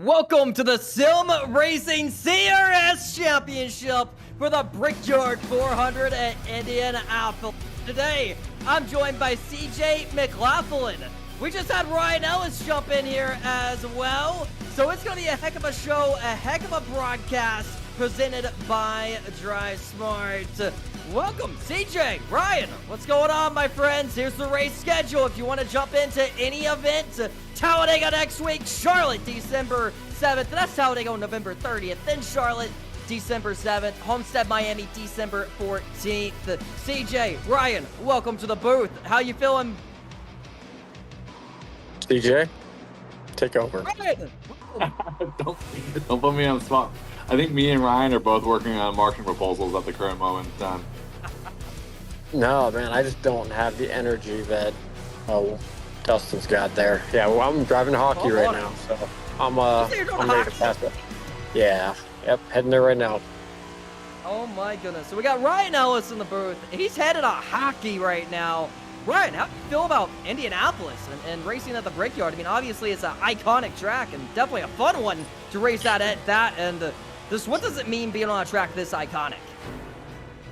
Welcome to the Sim Racing CRS Championship for the Brickyard 400 at Indianapolis. Today, I'm joined by CJ McLaughlin. We just had Ryan Ellis jump in here as well. So it's going to be a heck of a show, a heck of a broadcast presented by Drive Smart. Welcome, CJ, Ryan. What's going on, my friends? Here's the race schedule. If you want to jump into any event, Talladega next week, Charlotte, December 7th. That's Talladega November 30th. Then Charlotte, December 7th. Homestead, Miami, December 14th. CJ, Ryan, welcome to the booth. How you feeling? CJ, take over. Ryan. Don't put me on the spot. I think me and Ryan are both working on marketing proposals at the current moment in time. No, man, I just don't have the energy that Dustin's got there. Yeah, well, I'm driving hockey right now, so I'm ready to pass it. Yeah, yep, heading there right now. Oh my goodness. So we got Ryan Ellis in the booth. He's headed to hockey right now. Ryan, how do you feel about Indianapolis and racing at the Brickyard? I mean, obviously it's an iconic track and definitely a fun one to race at that. And what does it mean being on a track this iconic?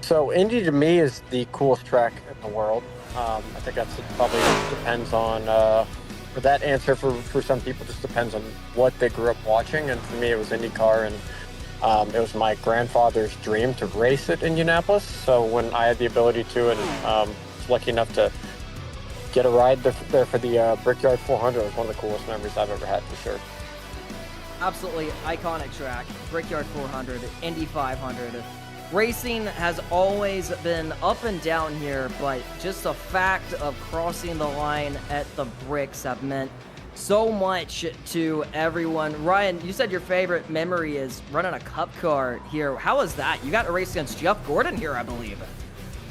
So Indy to me is the coolest track in the world. I think that's probably depends on, or that answer for some people just depends on what they grew up watching. And for me, it was IndyCar, and it was my grandfather's dream to race at Indianapolis. So when I had the ability to, and was lucky enough to get a ride there for the Brickyard 400, it was one of the coolest memories I've ever had, for sure. Absolutely iconic track, Brickyard 400, Indy 500. Racing has always been up and down here, but just the fact of crossing the line at the bricks have meant so much to everyone. Ryan, you said your favorite memory is running a cup car here. How was that? You got to race against Jeff Gordon here, I believe.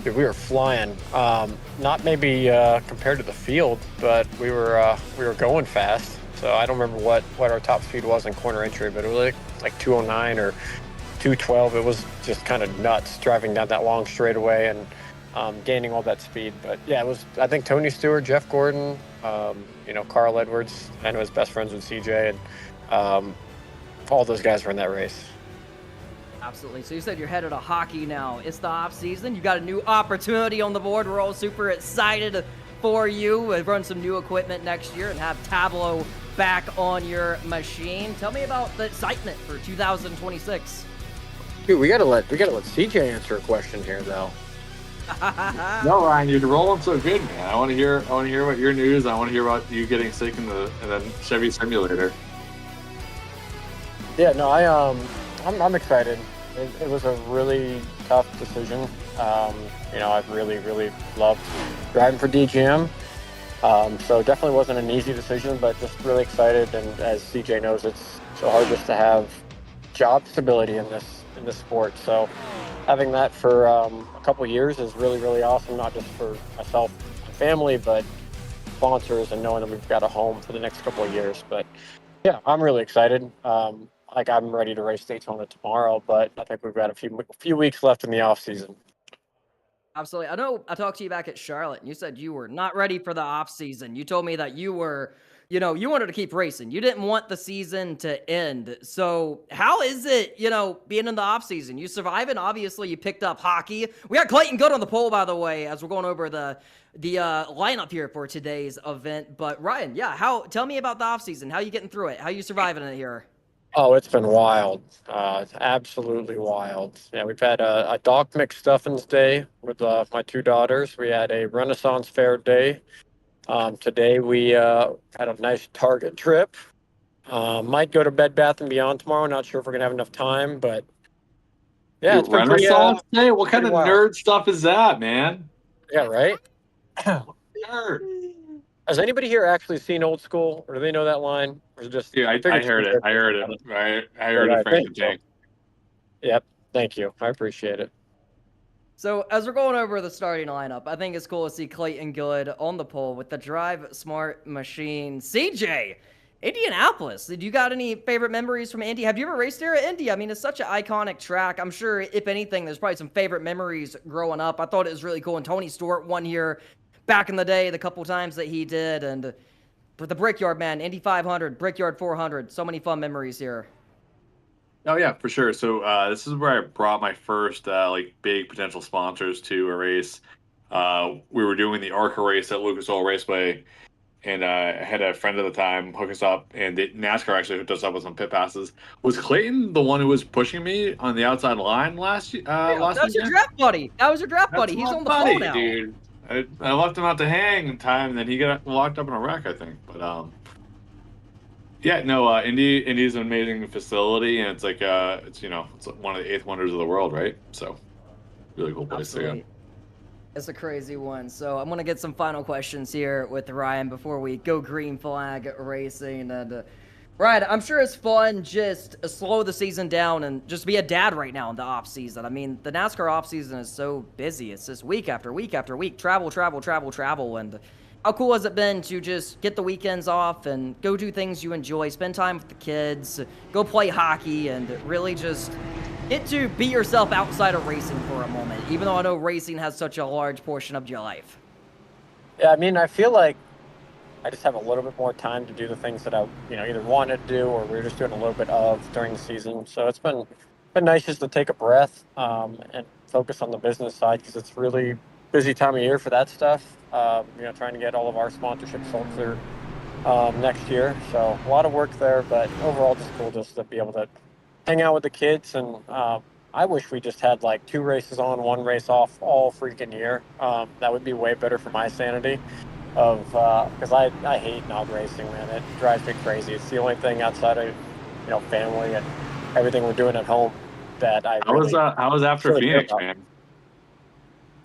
Dude, we were flying. Not maybe compared to the field, but we were going fast. So I don't remember what our top speed was in corner entry, but it was like 209 or 212. It was just kind of nuts driving down that long straightaway and gaining all that speed. But yeah, it was, I think, Tony Stewart, Jeff Gordon, Carl Edwards. I know his best friends with CJ, and all those guys were in that race. Absolutely. So you said you're headed to hockey now. It's the off season. You got a new opportunity on the board. We're all super excited for you. We'll run some new equipment next year and have Tableau back on your machine. Tell me about the excitement for 2026. Dude, we gotta let CJ answer a question here, though. No, Ryan, you're rolling so good, man. I want to hear about your news. I want to hear about you getting sick in the Chevy simulator. Yeah, no, I'm excited. It was a really tough decision. I've really loved driving for DGM. So definitely wasn't an easy decision, but just really excited. And as CJ knows, it's so hard just to have job stability in this sport. So having that for a couple years is really awesome, not just for myself and family, but sponsors and knowing that we've got a home for the next couple of years. But yeah, I'm really excited. I'm ready to race Daytona tomorrow, but I think we've got a few weeks left in the off season. Absolutely. I know I talked to you back at Charlotte, and you said you were not ready for the off season. You told me that you were, you wanted to keep racing. You didn't want the season to end. So how is it, being in the off season? You surviving? Obviously, you picked up hockey. We got Clayton Good on the pole, by the way, as we're going over the lineup here for today's event. But Ryan, tell me about the off season. How you getting through it? How you surviving it here? Oh, it's been wild. It's absolutely wild. Yeah, we've had a dog mix stuffings day with my two daughters. We had a Renaissance Fair day. Today we had a nice Target trip. Might go to Bed Bath & Beyond tomorrow. Not sure if we're going to have enough time, but yeah, it's been Renaissance day? What kind of wild nerd stuff is that, man? Yeah, right? Nerd. Has anybody here actually seen Old School, or do they know that line? Or is it just? Dude, I heard it. I heard it. Frank the Tank. Yep. Thank you. I appreciate it. So as we're going over the starting lineup, I think it's cool to see Clayton Good on the pole with the Drive Smart machine. CJ, Indianapolis, did you got any favorite memories from Indy? Have you ever raced here at Indy? I mean, it's such an iconic track. I'm sure, if anything, there's probably some favorite memories growing up. I thought it was really cool, and Tony Stewart won here back in the day, the couple times that he did, and But the Brickyard, man, Indy 500, Brickyard 400, so many fun memories here. Oh yeah, for sure. So this is where I brought my first like big potential sponsors to a race. We were doing the ARCA race at Lucas Oil Raceway, and I had a friend at the time hook us up, and NASCAR actually hooked us up with some pit passes. Was Clayton the one who was pushing me on the outside line last Yeah, last that was your weekend? draft buddy. That was your draft That's buddy. He's my on the buddy, phone now. dude. I left him out to hang in time, and then he got locked up in a wreck, I think. But yeah, no, Indy's an amazing facility, and it's like it's it's one of the eighth wonders of the world, right? So really cool place to Absolutely. go. It's a crazy one. So I'm gonna get some final questions here with Ryan before we go green flag racing. And Ryan, I'm sure it's fun just slow the season down and just be a dad right now in the off season. I mean, the NASCAR off season is so busy. It's just week after week after week, travel. And how cool has it been to just get the weekends off and go do things you enjoy, spend time with the kids, go play hockey, and really just get to be yourself outside of racing for a moment, even though I know racing has such a large portion of your life. Yeah, I mean, I feel like I just have a little bit more time to do the things that I, either wanted to do or we were just doing a little bit of during the season. So it's been nice just to take a breath and focus on the business side because it's really busy time of year for that stuff. Trying to get all of our sponsorships sold through next year. So a lot of work there, but overall just cool just to be able to hang out with the kids. And I wish we just had like 2 races on, 1 race off all freaking year. That would be way better for my sanity because I hate not racing, man. It drives me crazy. It's the only thing outside of family and everything we're doing at home that I How was after really care Phoenix, about. man?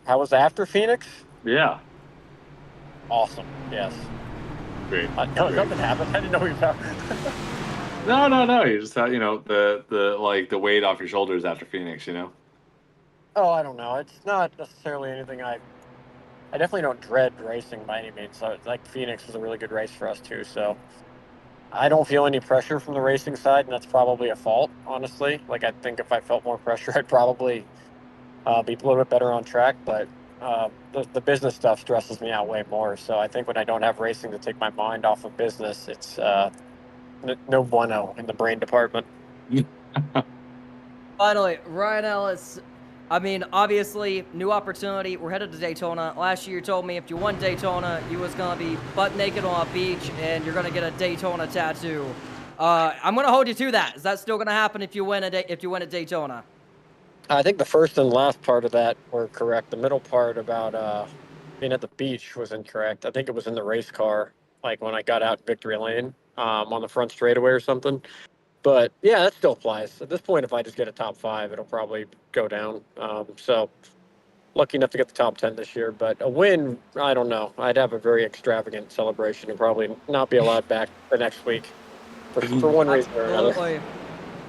How was after Phoenix? Yeah, Awesome. Yes. great. No, Great. nothing happened. I didn't know we found. No. You just had the weight off your shoulders after Phoenix. Oh, I don't know. It's not necessarily anything I definitely don't dread racing by any means. So like Phoenix was a really good race for us too. So I don't feel any pressure from the racing side, and that's probably a fault, honestly. Like I think if I felt more pressure, I'd probably be a little bit better on track. But the business stuff stresses me out way more. So I think when I don't have racing to take my mind off of business, it's no bueno in the brain department. Finally, Ryan Ellis. I mean, obviously, new opportunity. We're headed to Daytona. Last year, you told me if you won Daytona, you was gonna be butt naked on a beach, and you're gonna get a Daytona tattoo. I'm gonna hold you to that. Is that still gonna happen if you win at Daytona? I think the first and last part of that were correct. The middle part about being at the beach was incorrect. I think it was in the race car, like when I got out in Victory Lane on the front straightaway or something. But yeah, that still applies. At this point, if I just get a top 5, it'll probably go down. So lucky enough to get the top 10 this year. But a win, I don't know. I'd have a very extravagant celebration and probably not be allowed back the next week for one reason or another. Absolutely.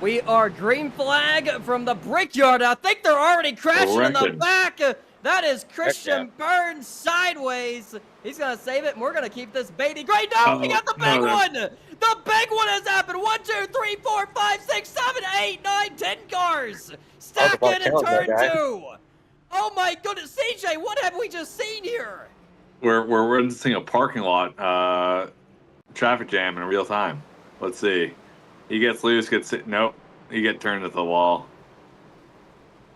We are green flag from the Brickyard. I think they're already crashing in the Corrected. back. That is Christian Burns sideways. He's going to save it, and we're going to keep this baby great. No, we got the big one. The big one has happened. 1, 2, 3, 4, 5, 6, 7, 8, 9, 10 cars. Stack in turn 2. Oh, my goodness. CJ, what have we just seen here? We're witnessing a parking lot traffic jam in real time. Let's see. He gets loose, nope. He gets turned to the wall.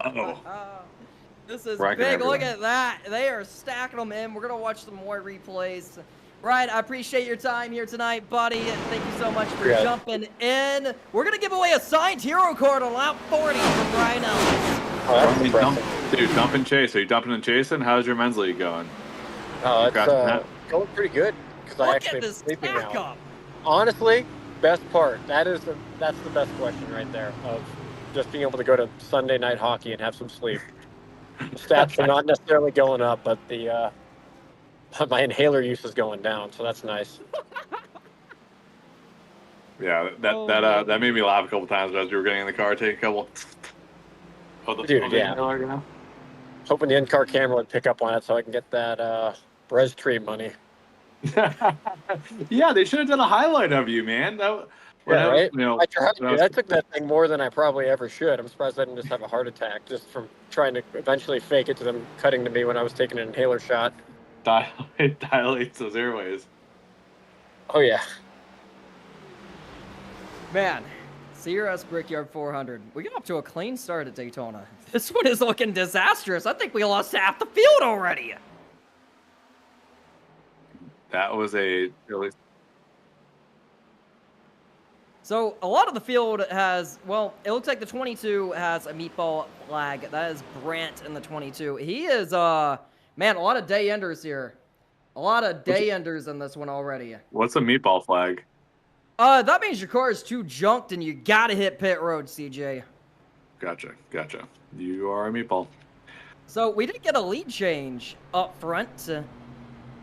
Uh-oh. This is Racking big. everyone. Look at that. They are stacking them in. We're going to watch some more replays. Ryan, I appreciate your time here tonight, buddy. And thank you so much for jumping in. We're going to give away a signed hero card on lap 40 from Ryan Ellis. Oh, that's impressive. Dude, dump and chase. Are you dumping and chasing? How's your men's league going? Oh, it's going pretty good because I Look actually at this sleeping stack now. up. Honestly, best part. That's the best question right there of just being able to go to Sunday night hockey and have some sleep. The stats are not necessarily going up, but the my inhaler use is going down, so that's nice. Yeah, that made me laugh a couple times as we were getting in the car, taking a couple. Dude, yeah. Hoping the in-car camera would pick up on it so I can get that res tree money. Yeah, they should have done a highlight of you, man. Right? I tried. I took that thing more than I probably ever should. I'm surprised I didn't just have a heart attack just from trying to eventually fake it to them cutting to me when I was taking an inhaler shot. Dilates those airways. Oh yeah. Man, CRS Brickyard 400. We got off to a clean start at Daytona. This one is looking disastrous. I think we lost half the field already. That was a really. So a lot of the field has, well, it looks like the 22 has a meatball flag. That is Brant in the 22. He is, man, a lot of day enders here. A lot of day enders in this one already. What's a meatball flag? That means your car is too junked and you gotta hit pit road, CJ. Gotcha. You are a meatball. So we did get a lead change up front.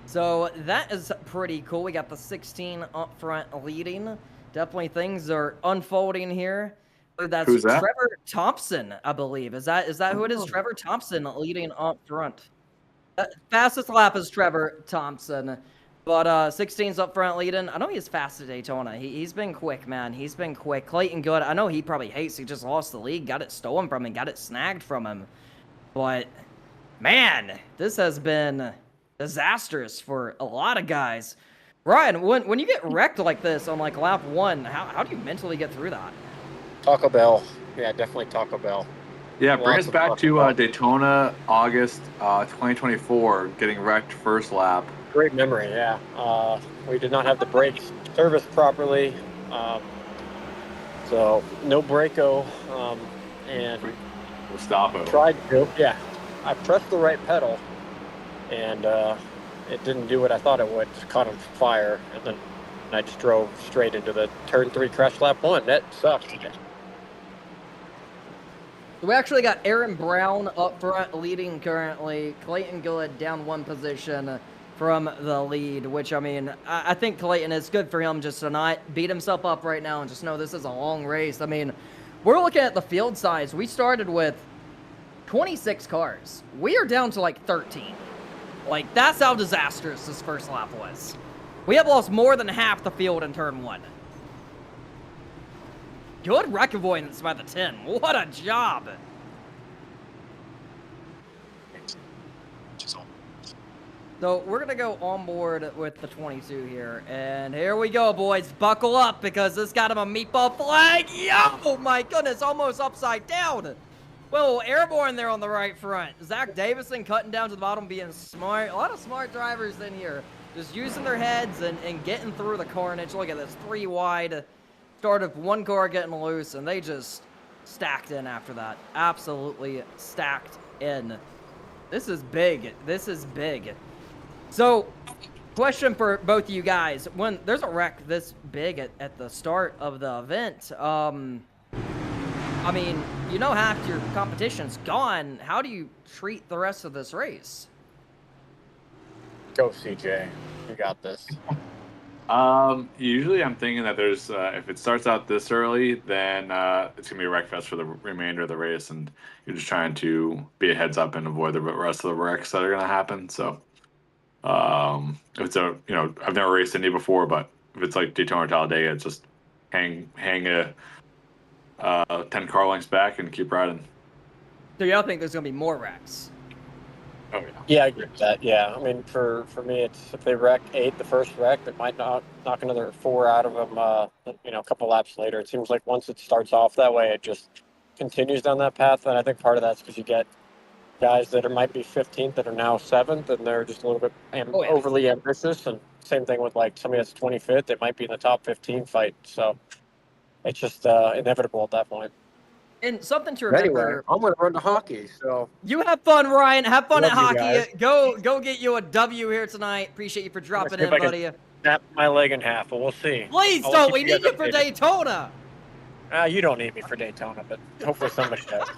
So that is pretty cool. We got the 16 up front leading. Definitely things are unfolding here. That's Who's that? Trevor Thompson, I believe. Is that who it is? Trevor Thompson leading up front. Fastest lap is Trevor Thompson. But 16's up front leading. I know he's fast at Daytona. He's been quick, man. He's been quick. Clayton Good. I know he probably hates he just lost the lead, got it stolen from him, got it snagged from him. But, man, this has been disastrous for a lot of guys. Ryan, when you get wrecked like this on like lap 1, how do you mentally get through that? Taco Bell. Yeah, definitely Taco Bell. Yeah, bring Lots us of back Taco to Bell. Daytona, August 2024, getting wrecked first lap. Great memory, yeah. We did not have the brakes serviced properly, so no Braco, and Gustavo. tried to. Yeah, I pressed the right pedal, and it didn't do what I thought it would. Just caught on fire, and then I just drove straight into the turn 3 crash lap 1. That sucks. We actually got Aaron Brown up front leading currently. Clayton Good down 1 position from the lead, which, I mean, I think Clayton, is good for him just to not beat himself up right now and just know this is a long race. I mean, we're looking at the field size. We started with 26 cars. We are down to like 13. Like, that's how disastrous this first lap was. We have lost more than half the field in turn 1. Good wreck avoidance by the 10. What a job. So we're going to go on board with the 22 here. And here we go, boys. Buckle up because this got him a meatball flag. Oh, my goodness. Almost upside down. Well, airborne there on the right front. Zach Davison cutting down to the bottom, being smart. A lot of smart drivers in here. Just using their heads and getting through the carnage. Look at this. 3 wide. Start of 1 car getting loose, and they just stacked in after that. Absolutely stacked in. This is big. This is big. So, question for both of you guys. When there's a wreck this big at the start of the event, I mean, you know half your competition's gone. How do you treat the rest of this race? Go, CJ. You got this. Usually I'm thinking that there's, if it starts out this early, then it's going to be a wreck fest for the remainder of the race, and you're just trying to be a heads up and avoid the rest of the wrecks that are going to happen. So, if it's I've never raced Indy before, but if it's like Daytona or Talladega, it's just hang a 10 car lengths back and keep riding. So y'all think there's going to be more wrecks? Oh, yeah. Yeah, I agree with that. Yeah, I mean, for me, it's if they wreck 8 the first wreck, they might knock another 4 out of them. A couple laps later. It seems like once it starts off that way, it just continues down that path. And I think part of that's because you get guys that might be 15th that are now 7th, and they're just a little bit overly ambitious. And same thing with like somebody that's 25th, they might be in the top 15 fight. So it's just inevitable at that point. And something to remember. Anyway, I'm going to run to hockey, so. You have fun, Ryan. Have fun at Love you hockey. Go get you a W here tonight. Appreciate you for dropping in, buddy. Snap my leg in half, but we'll see. Please I'll don't. keep We you need guys you for updated. Daytona. You don't need me for Daytona, but hopefully somebody does.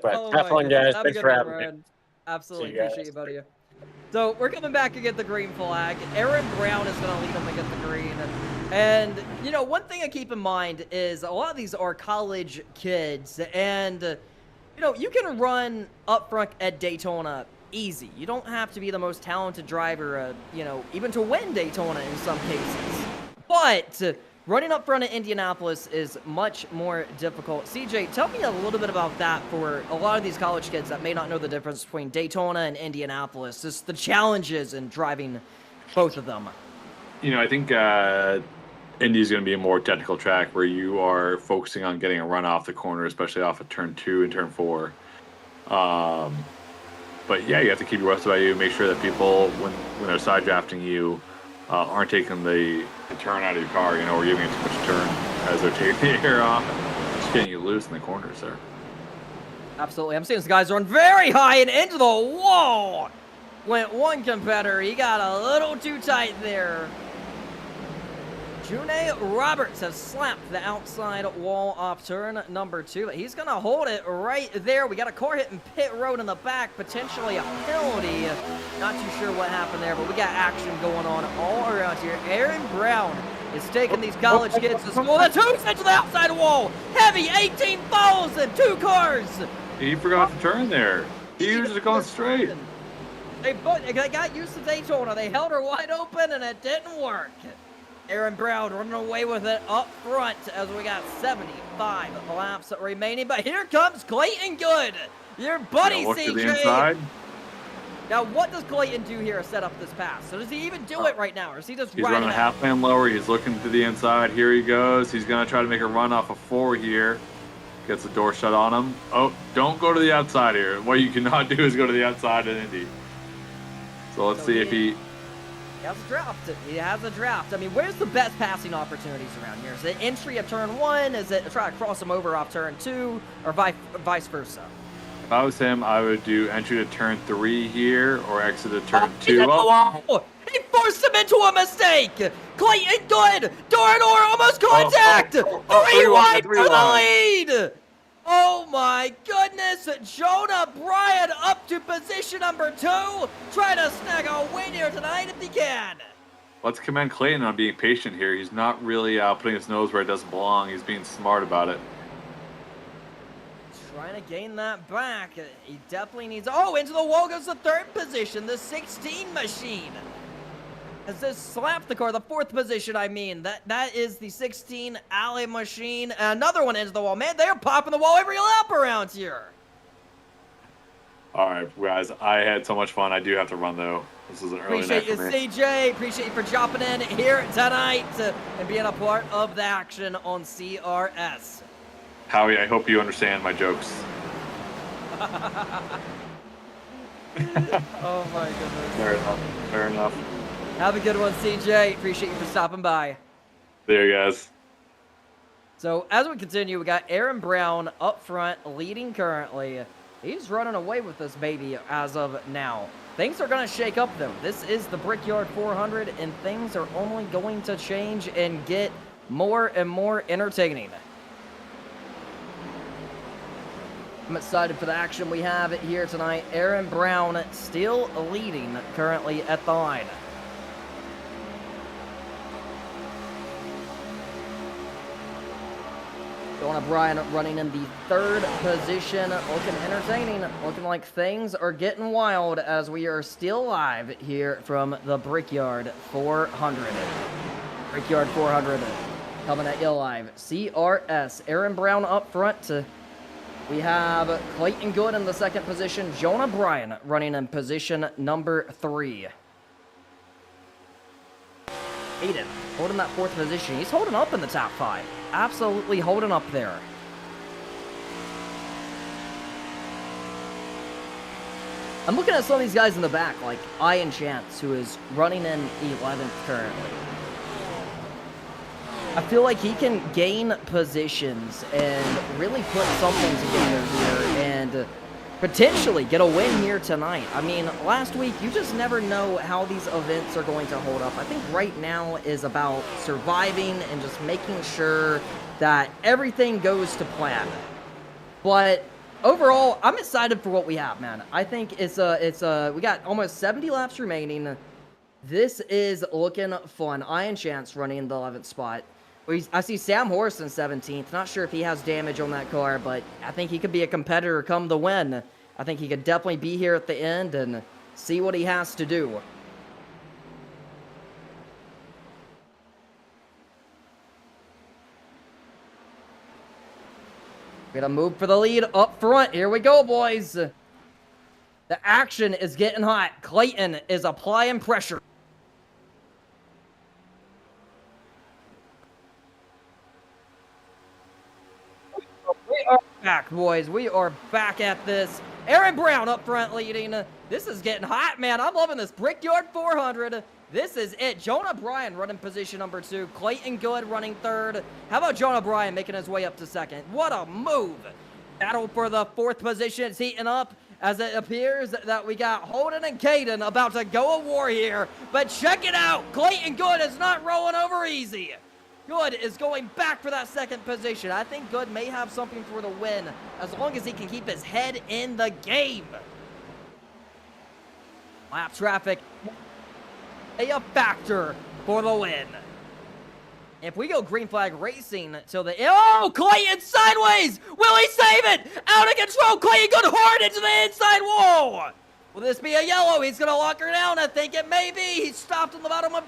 But Oh have my fun, goodness. guys. Have a Thanks good for one, having me. Ryan. Absolutely See you guys. appreciate you, buddy. So we're coming back to get the green flag. Aaron Brown is going to lead them to get the green. And, one thing I keep in mind is a lot of these are college kids. And, you can run up front at Daytona easy. You don't have to be the most talented driver, even to win Daytona in some cases. But running up front at Indianapolis is much more difficult. CJ, tell me a little bit about that for a lot of these college kids that may not know the difference between Daytona and Indianapolis. Just the challenges in driving both of them. I think Indy is going to be a more technical track where you are focusing on getting a run off the corner, especially off of turn 2 and turn 4. But yeah, you have to keep your wits about you. Make sure that people, when they're side drafting you, aren't taking the turn out of your car, or giving it too much turn as they're taking the air off, just getting you loose in the corners there. Absolutely. I'm seeing these guys run very high and into the wall. Went one competitor. He got a little too tight there. June Roberts has slapped the outside wall off turn number 2. But he's going to hold it right there. We got a car hitting pit road in the back, potentially a penalty. Not too sure what happened there, but we got action going on all around here. Aaron Brown is taking these college kids to school. That's who's into the outside wall. Heavy 18 falls and 2 cars. He forgot to turn there. He was just going straight. They got used to Daytona. They held her wide open, and it didn't work. Aaron Brown running away with it up front as we got 75 laps remaining. But here comes Clayton Good, your buddy, Look to the CJ. inside. Now, what does Clayton do here to set up this pass? So does he even do it right now, or is he just He's riding running a out? half lane lower. He's looking to the inside. Here he goes. He's going to try to make a run off of 4 here. Gets the door shut on him. Oh, don't go to the outside here. What you cannot do is go to the outside in Indy. So let's see if he... He has a draft. He has a draft. I mean, where's the best passing opportunities around here? Is it entry of turn 1? Is it try to cross him over off turn 2? Or vice versa? If I was him, I would do entry to turn 3 here or exit to turn 2. He forced him into a mistake. Clayton Good. Door almost contact. 3 wide for the lead. Oh my goodness. Jonah Bryan up to position number 2. Trying to snag a win here tonight if he can. Let's commend Clayton on being patient here. He's not really putting his nose where it doesn't belong. He's being smart about it. Trying to gain that back. He definitely needs... Oh, into the wall goes the 3rd position. The 16 machine. As this slapped the car, the 4th position, I mean. That is the 16 alley machine. Another one into the wall. Man, they're popping the wall every lap around here. All right, guys. I had so much fun. I do have to run, though. This is an early night for me. Appreciate you, CJ. Appreciate you for jumping in here tonight and being a part of the action on CRS. Howie, I hope you understand my jokes. Oh, my goodness. Fair enough. Fair enough. Have a good one, CJ. Appreciate you for stopping by. There, guys. So, as we continue, we got Aaron Brown up front, leading currently. He's running away with this baby as of now. Things are going to shake up, though. This is the Brickyard 400, and things are only going to change and get more and more entertaining. I'm excited for the action we have here tonight. Aaron Brown still leading currently at the line. Jonah Bryan running in the 3rd position, looking entertaining, looking like things are getting wild as we are still live here from the Brickyard 400. Brickyard 400 coming at you live. CRS, Aaron Brown up front. We have Clayton Good in the 2nd position, Jonah Bryan running in position number 3. Aiden holding that 4th position. He's holding up in the top 5. Absolutely holding up there. I'm looking at some of these guys in the back, like Ian Chance, who is running in 11th currently. I feel like he can gain positions and really put something together here and potentially get a win here tonight. I mean, last week, you just never know how these events are going to hold up. I think right now is about surviving and just making sure that everything goes to plan. But overall, I'm excited for what we have, man. I think we got almost 70 laps remaining. This is looking fun. Ian Chance running in the 11th spot. I see Sam Horse in 17th. Not sure if he has damage on that car, but I think he could be a competitor come the win. I think he could definitely be here at the end and see what he has to do. We're gonna move for the lead up front. Here we go, boys. The action is getting hot. Clayton is applying pressure. back, boys. We are back at this. Aaron Brown up front leading. This is getting hot, man. I'm loving this. Brickyard 400. This is it. Jonah Bryan running position number 2. Clayton Good running 3rd. How about Jonah Bryan making his way up to 2nd? What a move. Battle for the 4th position. It's heating up as it appears that we got Holden and Caden about to go a war here. But check it out. Clayton Good is not rolling over easy. Good is going back for that 2nd position. I think Good may have something for the win as long as he can keep his head in the game. Lap traffic, a factor for the win. If we go green flag racing till the... Oh, Clayton sideways! Will he save it? Out of control, Clayton Good hard into the inside wall! Will this be a yellow? He's going to lock her down. I think it may be. He stopped on the bottom of...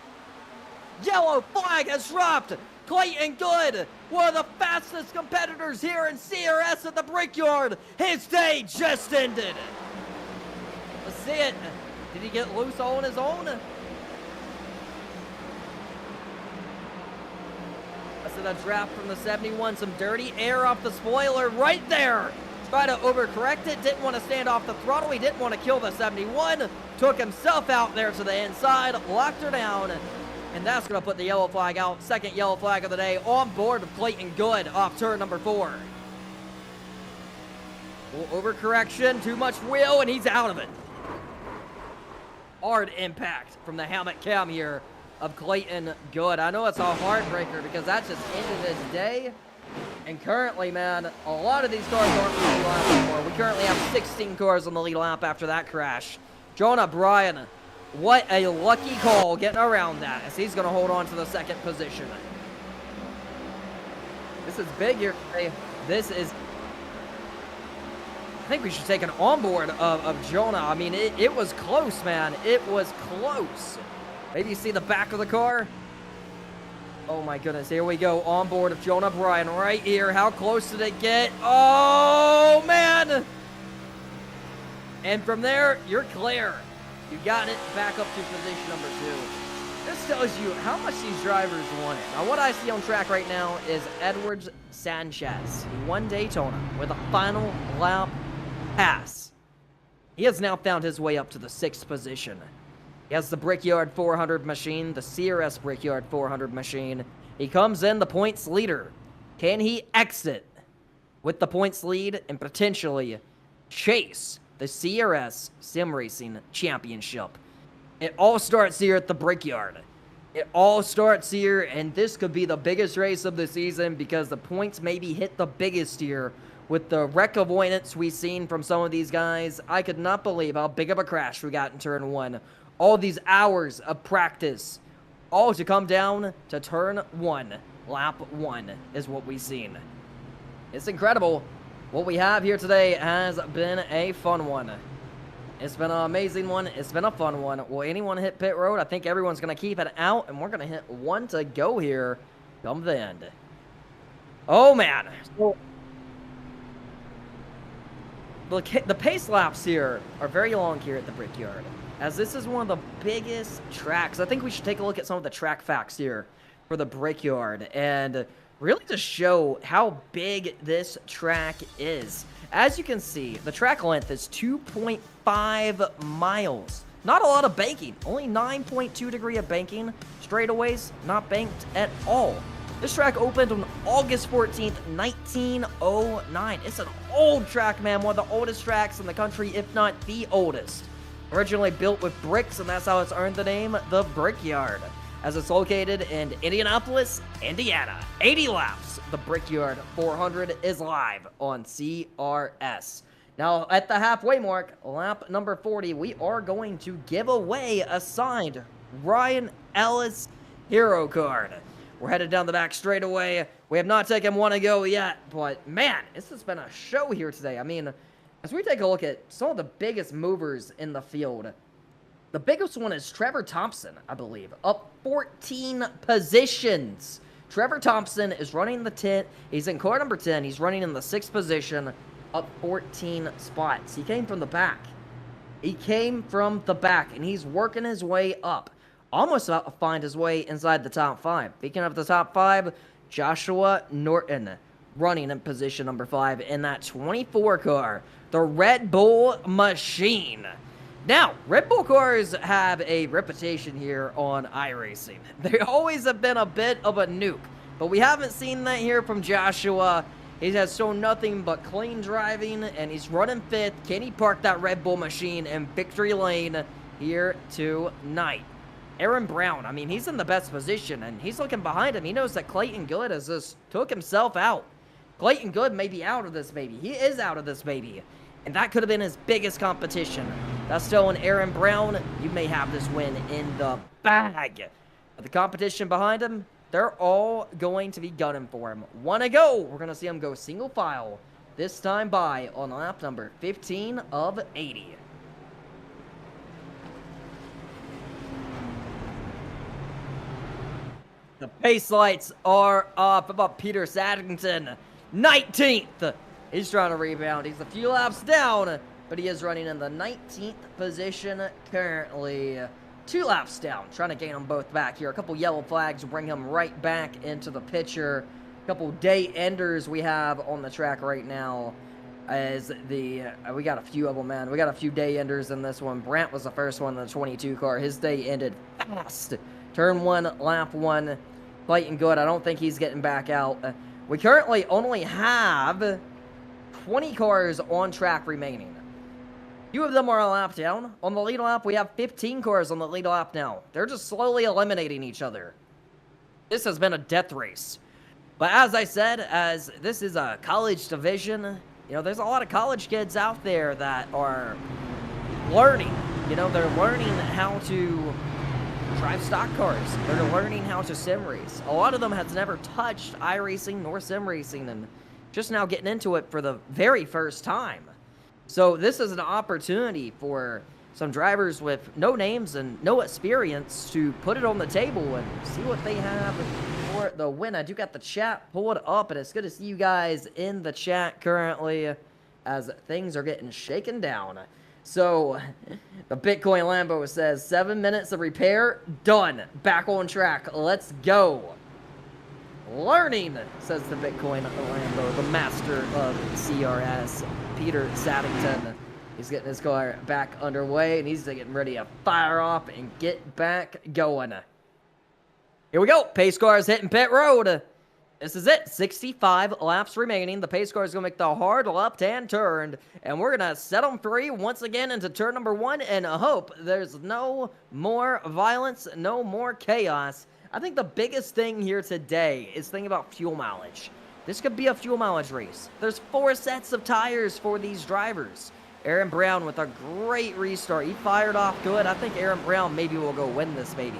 Yellow flag has dropped. Clayton Good, one of the fastest competitors here in CRS at the Brickyard. His day just ended. Let's see it. Did he get loose all on his own? I said a draft from the 71. Some dirty air off the spoiler right there. Tried to overcorrect it. Didn't want to stand off the throttle. He didn't want to kill the 71. Took himself out there to the inside. Locked her down. And that's going to put the yellow flag out. 2nd yellow flag of the day on board of Clayton Good off turn number 4. Overcorrection, too much wheel, and he's out of it. Hard impact from the helmet cam here of Clayton Good. I know it's a heartbreaker because that just ended his day. And currently, man, a lot of these cars aren't on the lead lap anymore. We currently have 16 cars on the lead lap after that crash. Jonah Bryan, what a lucky call getting around that as he's going to hold on to the 2nd position. This is big here today. This is... I think we should take an onboard of Jonah. I mean, it was close, man. It was close. Maybe you see the back of the car. Oh, my goodness. Here we go. Onboard of Jonah Bryan right here. How close did it get? Oh, man. And from there, you're clear. You got it back up to position number 2. This tells you how much these drivers want it. Now, what I see on track right now is Edwards Sanchez. He won Daytona with a final lap pass. He has now found his way up to the 6th position. He has the Brickyard 400 machine, the CRS Brickyard 400 machine. He comes in the points leader. Can he exit with the points lead and potentially chase the CRS Sim Racing Championship? It all starts here at the Brickyard. It all starts here, and this could be the biggest race of the season because the points maybe hit the biggest here with the wreck avoidance we've seen from some of these guys. I could not believe how big of a crash we got in turn 1. All these hours of practice, all to come down to turn 1. Lap 1 is what we've seen. It's incredible. What we have here today has been a fun one. It's been an amazing one. It's been a fun one. Will anyone hit pit road? I think everyone's going to keep it out, and we're going to hit 1 to go here come the end. Oh, man. The pace laps here are very long here at the Brickyard, as this is one of the biggest tracks. I think we should take a look at some of the track facts here for the Brickyard and really just show how big this track is. As you can see, the track length is 2.5 miles. Not a lot of banking, only 9.2 degree of banking. Straightaways, not banked at all. This track opened on August 14th, 1909. It's an old track, man. One of the oldest tracks in the country, if not the oldest. Originally built with bricks, and that's how it's earned the name, the Brickyard, as it's located in Indianapolis, Indiana. 80 laps. The Brickyard 400 is live on CRS. Now, at the halfway mark, lap number 40, we are going to give away a signed Ryan Ellis hero card. We're headed down the back straightaway. We have not taken 1 to go yet, but man, this has been a show here today. I mean, as we take a look at some of the biggest movers in the field, the biggest one is Trevor Thompson, I believe, up 14 positions. Trevor Thompson is running the 10th. He's in car number 10. He's running in the 6th position, up 14 spots. He came from the back. He came from the back, and he's working his way up. Almost about to find his way inside the top 5. Speaking of the top 5, Joshua Norton running in position number 5 in that 24 car, the Red Bull Machine. Now, Red Bull cars have a reputation here on iRacing. They always have been a bit of a nuke, but we haven't seen that here from Joshua. He has shown nothing but clean driving, and he's running 5th. Can he park that Red Bull Machine in victory lane here tonight? Aaron Brown, I mean, he's in the best position, and he's looking behind him. He knows that Clayton Good has just took himself out. Clayton Good may be out of this baby. He is out of this baby. And that could have been his biggest competition. That's still an Aaron Brown. You may have this win in the bag. But the competition behind him, they're all going to be gunning for him. One to go. We're going to see him go single file. This time by on lap number 15 of 80. The pace lights are up. About Peter Saddington, 19th. He's trying to rebound. He's a few laps down, but he is running in the 19th position currently. 2 laps down, trying to gain them both back here. A couple yellow flags will bring him right back into the picture. A couple day enders we have on the track right now. As the we got a few of them, man. We got a few day enders in this one. Brandt was the first one in the 22 car. His day ended fast. Turn 1, lap 1. Clayton Good, I don't think he's getting back out. We currently only have 20 cars on track remaining. Few of them are a lap down. On the lead lap, we have 15 cars on the lead lap now. They're just slowly eliminating each other. This has been a death race. But as I said, as this is a college division, you know, there's a lot of college kids out there that are learning. You know, they're learning how to drive stock cars. They're learning how to sim race. A lot of them has never touched iRacing nor sim racing and just now getting into it for the very first time. So this is an opportunity for some drivers with no names and no experience to put it on the table and see what they have for the win. I do got the chat pulled up, and it's good to see you guys in the chat currently as things are getting shaken down. So the Bitcoin Lambo says 7 minutes of repair, done. Back on track. Let's go. Learning, says the Bitcoin Lambo, the master of CRS, Peter Saddington. He's getting his car back underway, and he's getting ready to fire off and get back going. Here we go. Pace car is hitting pit road. This is it. 65 laps remaining. The pace car is going to make the hard left-hand turn, and we're going to set them free once again into turn number 1 and hope there's no more violence, no more chaos. I think the biggest thing here today is thinking about fuel mileage. This could be a fuel mileage race. There's 4 sets of tires for these drivers. Aaron Brown with a great restart. He fired off good. I think Aaron Brown maybe will go win this baby.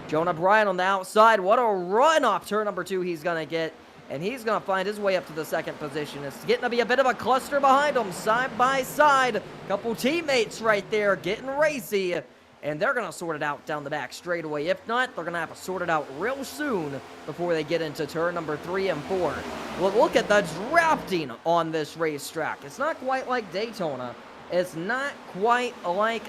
Jonah Bryan on the outside. What a run off turn number 2 he's going to get. And he's going to find his way up to the 2nd position. It's getting to be a bit of a cluster behind him, side by side. Couple teammates right there getting racy. And they're going to sort it out down the back straight away. If not, they're going to have to sort it out real soon before they get into turn number 3 and 4. Look at the drafting on this racetrack. It's not quite like Daytona. It's not quite like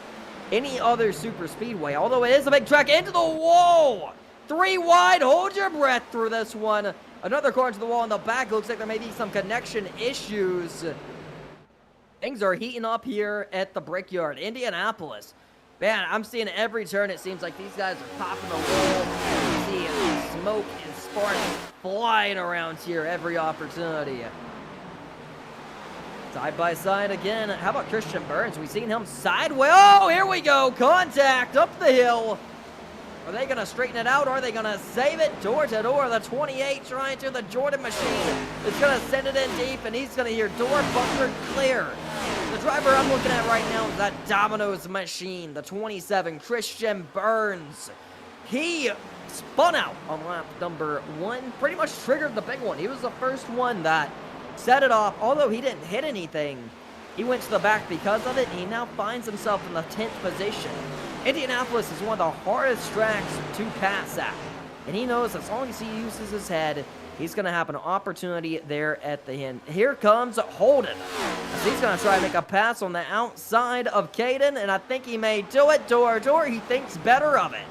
any other super speedway, although it is a big track. Into the wall! 3 wide. Hold your breath through this one. Another car into the wall in the back. Looks like there may be some connection issues. Things are heating up here at the Brickyard, Indianapolis. Man, I'm seeing every turn. It seems like these guys are popping the wall. You see smoke and sparks flying around here every opportunity. Side by side again. How about Christian Burns? We've seen him sideways. Oh, here we go. Contact up the hill. Are they going to straighten it out? Or are they going to save it? Door to door. The 28 trying to the Jordan machine. Is going to send it in deep, and he's going to hear door bunker clear. The driver I'm looking at right now is that Domino's machine. The 27, Christian Burns. He spun out on lap number 1. Pretty much triggered the big one. He was the first one that set it off. Although he didn't hit anything, he went to the back because of it, and he now finds himself in the 10th position. Indianapolis is one of the hardest tracks to pass at, and he knows as long as he uses his head, he's going to have an opportunity there at the end. Here comes Holden. He's going to try to make a pass on the outside of Caden, and I think he may do it. Door. He thinks better of it.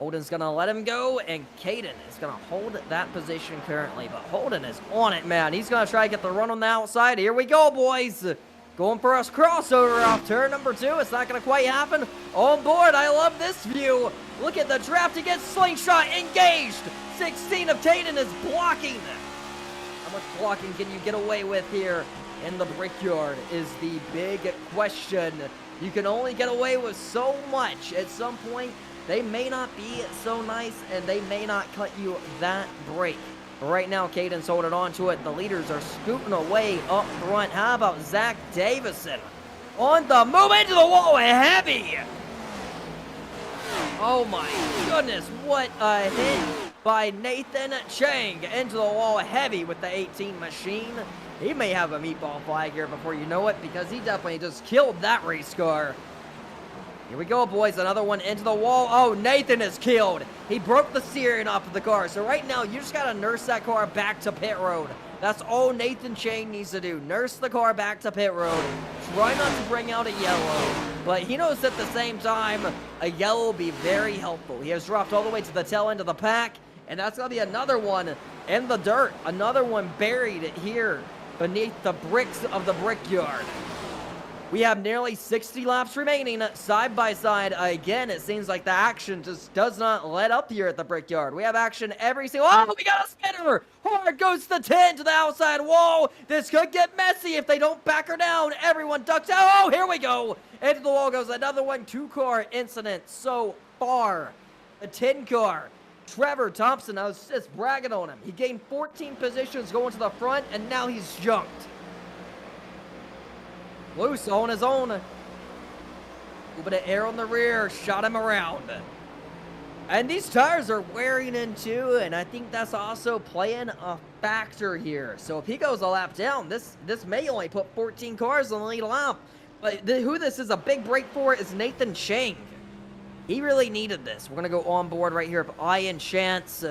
Holden's going to let him go, and Caden is going to hold that position currently. But Holden is on it, man. He's going to try to get the run on the outside. Here we go, boys. Going for us crossover off turn number 2. It's not going to quite happen. On board. I love this view. Look at the draft against Slingshot engaged. 16 of Caden is blocking. How much blocking can you get away with here in the Brickyard is the big question. You can only get away with so much. At some point, they may not be so nice, and they may not cut you that break. But right now, Caden's holding on to it. The leaders are scooting away up front. How about Zach Davison? On the move into the wall, heavy. Oh my goodness, what a hit by Nathan Chang into the wall, heavy with the 18 machine. He may have a meatball flag here before you know it, because he definitely just killed that race car. Here we go, boys. Another one into the wall. Oh, Nathan is killed. He broke the steering off of the car. So right now, you just got to nurse that car back to pit road. That's all Nathan Chang needs to do. Nurse the car back to pit road. Try not to bring out a yellow. But he knows at the same time, a yellow will be very helpful. He has dropped all the way to the tail end of the pack. And that's going to be another one in the dirt. Another one buried here beneath the bricks of the Brickyard. We have nearly 60 laps remaining side by side. Again, it seems like the action just does not let up here at the Brickyard. We have action every single... Oh, we got a spinner! Hard goes the 10 to the outside wall. This could get messy if they don't back her down. Everyone ducks out. Oh, here we go. Into the wall goes another one. 2-car incident so far. A 10-car. Trevor Thompson, I was just bragging on him. He gained 14 positions going to the front, and now he's junked. Loose on his own. A little bit of air on the rear. Shot him around. And these tires are wearing in too, and I think that's also playing a factor here. So if he goes a lap down, this may only put 14 cars on the lead lap. But who this is a big break for is Nathan Chang. He really needed this. We're going to go on board right here of Ian Chance.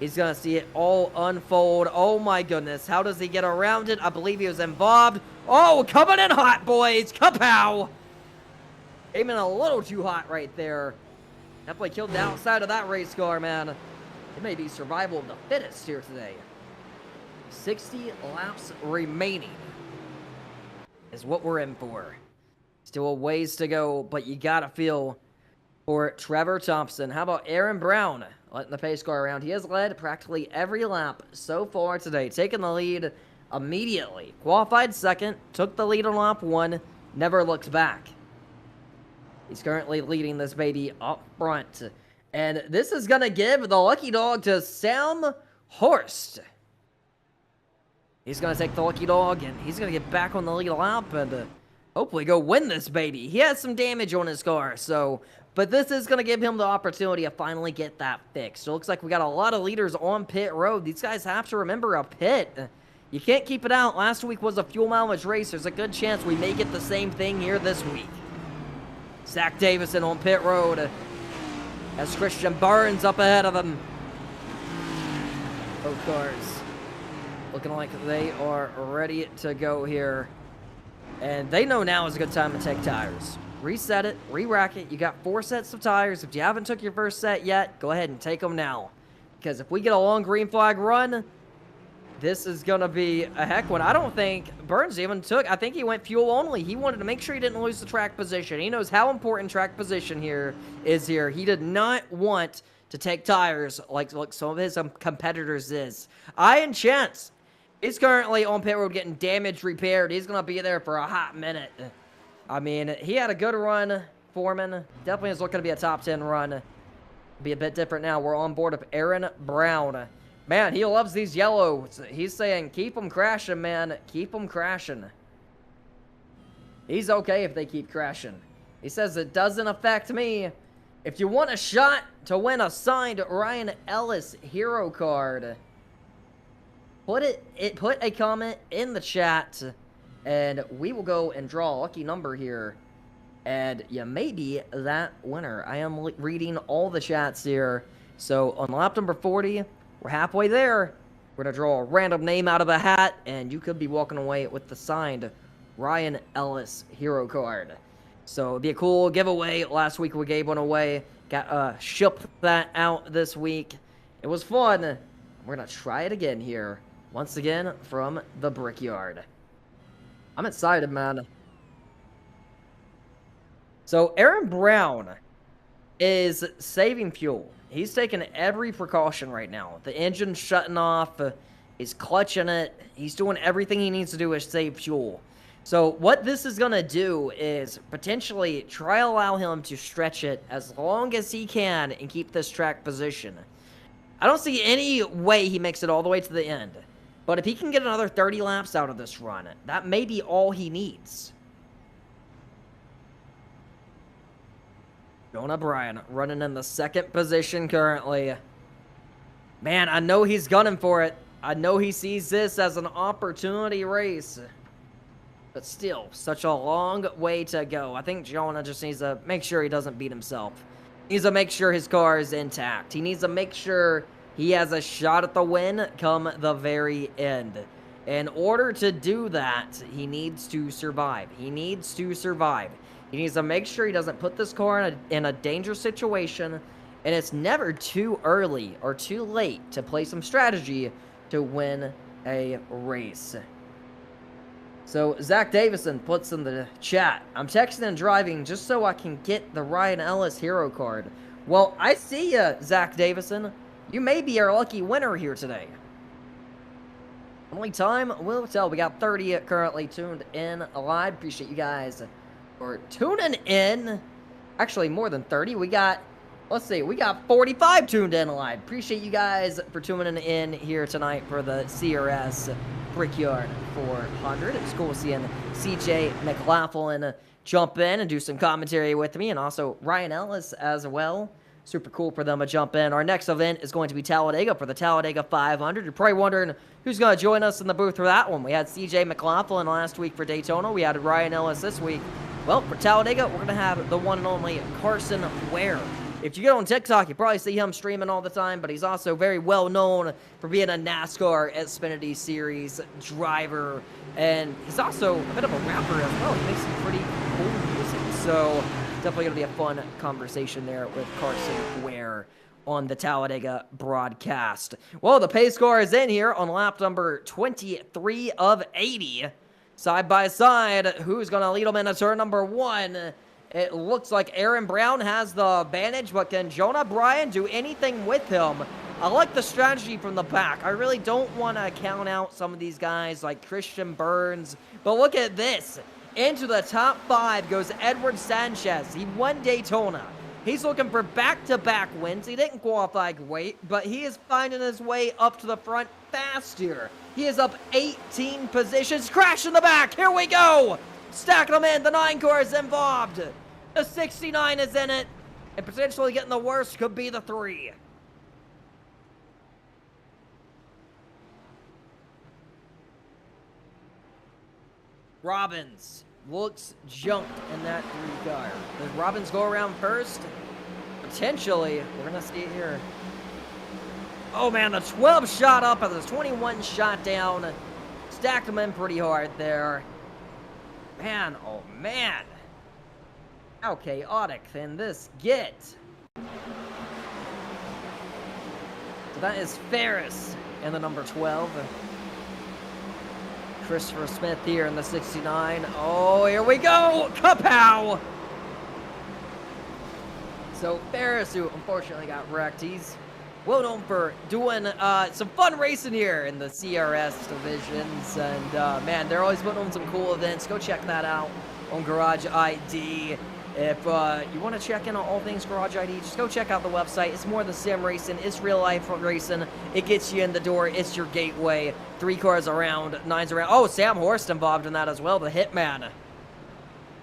He's going to see it all unfold. Oh my goodness. How does he get around it? I believe he was involved. Oh, coming in hot, boys. Kapow! Came in a little too hot right there. Definitely killed the outside of that race car, man. It may be survival of the fittest here today. 60 laps remaining is what we're in for. Still a ways to go, but you got to feel for Trevor Thompson. How about Aaron Brown letting the pace car around? He has led practically every lap so far today, taking the lead immediately. Qualified second, took the lead on lap 1, never looked back. He's currently leading this baby up front. And this is going to give the lucky dog to Sam Horst. He's going to take the lucky dog, and he's going to get back on the lead lap and hopefully go win this baby. He has some damage on his car, so... But this is going to give him the opportunity to finally get that fixed. So it looks like we got a lot of leaders on pit road. These guys have to remember a pit. You can't keep it out. Last week was a fuel mileage race. There's a good chance we may get the same thing here this week. Zach Davison on pit road as Christian Burns up ahead of him. Both cars looking like they are ready to go here. And they know now is a good time to take tires. Reset it, re-rack it. You got 4 sets of tires. If you haven't took your first set yet, go ahead and take them now. Because if we get a long green flag run, this is going to be a heck one. I don't think Burns even took, I think he went fuel only. He wanted to make sure he didn't lose the track position. He knows how important track position here is here. He did not want to take tires like some of his competitors is. Ian Chance is currently on pit road getting damage repaired. He's going to be there for a hot minute. I mean, he had a good run, Foreman. Definitely is looking to be a top 10 run. Be a bit different now. We're on board of Aaron Brown. Man, he loves these yellows. He's saying, keep them crashing, man. Keep them crashing. He's okay if they keep crashing. He says, it doesn't affect me. If you want a shot to win a signed Ryan Ellis hero card, put a comment in the chat. And we will go and draw a lucky number here. And you may be that winner. I am reading all the chats here. So on lap number 40, we're halfway there. We're going to draw a random name out of a hat. And you could be walking away with the signed Ryan Ellis hero card. So it'd be a cool giveaway. Last week we gave one away. Got shipped that out this week. It was fun. We're gonna try it again here. Once again from the Brickyard. I'm excited, man. So Aaron Brown is saving fuel. He's taking every precaution right now. The engine's shutting off. He's clutching it. He's doing everything he needs to do to save fuel. So what this is going to do is potentially try to allow him to stretch it as long as he can and keep this track position. I don't see any way he makes it all the way to the end. But if he can get another 30 laps out of this run, that may be all he needs. Jonah Bryan running in the second position currently. Man, I know he's gunning for it. I know he sees this as an opportunity race. But still, such a long way to go. I think Jonah just needs to make sure he doesn't beat himself. He needs to make sure his car is intact. He needs to make sure he has a shot at the win come the very end. In order to do that, he needs to survive. He needs to survive. He needs to make sure he doesn't put this car in a dangerous situation, and it's never too early or too late to play some strategy to win a race. So Zach Davison puts in the chat, I'm texting and driving just so I can get the Ryan Ellis hero card. Well, I see ya, Zach Davison. You may be our lucky winner here today. Only time will tell. We got 30 currently tuned in live. Appreciate you guys for tuning in. Actually, more than 30. We got, let's see, we got 45 tuned in live. Appreciate you guys for tuning in here tonight for the CRS Brickyard 400. It's cool seeing CJ McLaughlin jump in and do some commentary with me, and also Ryan Ellis as well. Super cool for them to jump in. Our next event is going to be Talladega for the Talladega 500. You're probably wondering who's going to join us in the booth for that one. We had CJ McLaughlin last week for Daytona. We had Ryan Ellis this week. Well, for Talladega, we're going to have the one and only Carson Ware. If you get on TikTok, you probably see him streaming all the time, but he's also very well known for being a NASCAR Xfinity Series driver, and he's also a bit of a rapper as well. He makes some pretty cool music, so definitely going to be a fun conversation there with Carson Ware on the Talladega broadcast. Well, the pace car is in here on lap number 23 of 80. Side by side, who's going to lead them into turn number 1? It looks like Aaron Brown has the advantage, but can Jonah Bryan do anything with him? I like the strategy from the back. I really don't want to count out some of these guys like Christian Burns, but look at this. Into the top 5 goes Edward Sanchez. He won Daytona. He's looking for back-to-back wins. He didn't qualify great, but he is finding his way up to the front fast here. He is up 18 positions. Crash in the back. Here we go. Stacking them in. The 9 car is involved. The 69 is in it. And potentially getting the worst could be the 3. Robbins looks junked in that 3 car. Does Robbins go around first? Potentially. We're going to see it here. Oh, man, the 12 shot up and the 21 shot down. Stacked them in pretty hard there. Man, oh, man. How chaotic can this get? So that is Ferris in the number 12. Christopher Smith here in the 69. Oh, here we go! Kapow! So Ferris, who unfortunately got wrecked, he's well known for doing some fun racing here in the CRS divisions. And man, they're always putting on some cool events. Go check that out on Garage ID. If you want to check in on all things Garage ID, just go check out the website. It's more than sim racing. It's real life racing. It gets you in the door. It's your gateway. 3 cars around, 9s around. Oh, Sam Horst involved in that as well, the Hitman.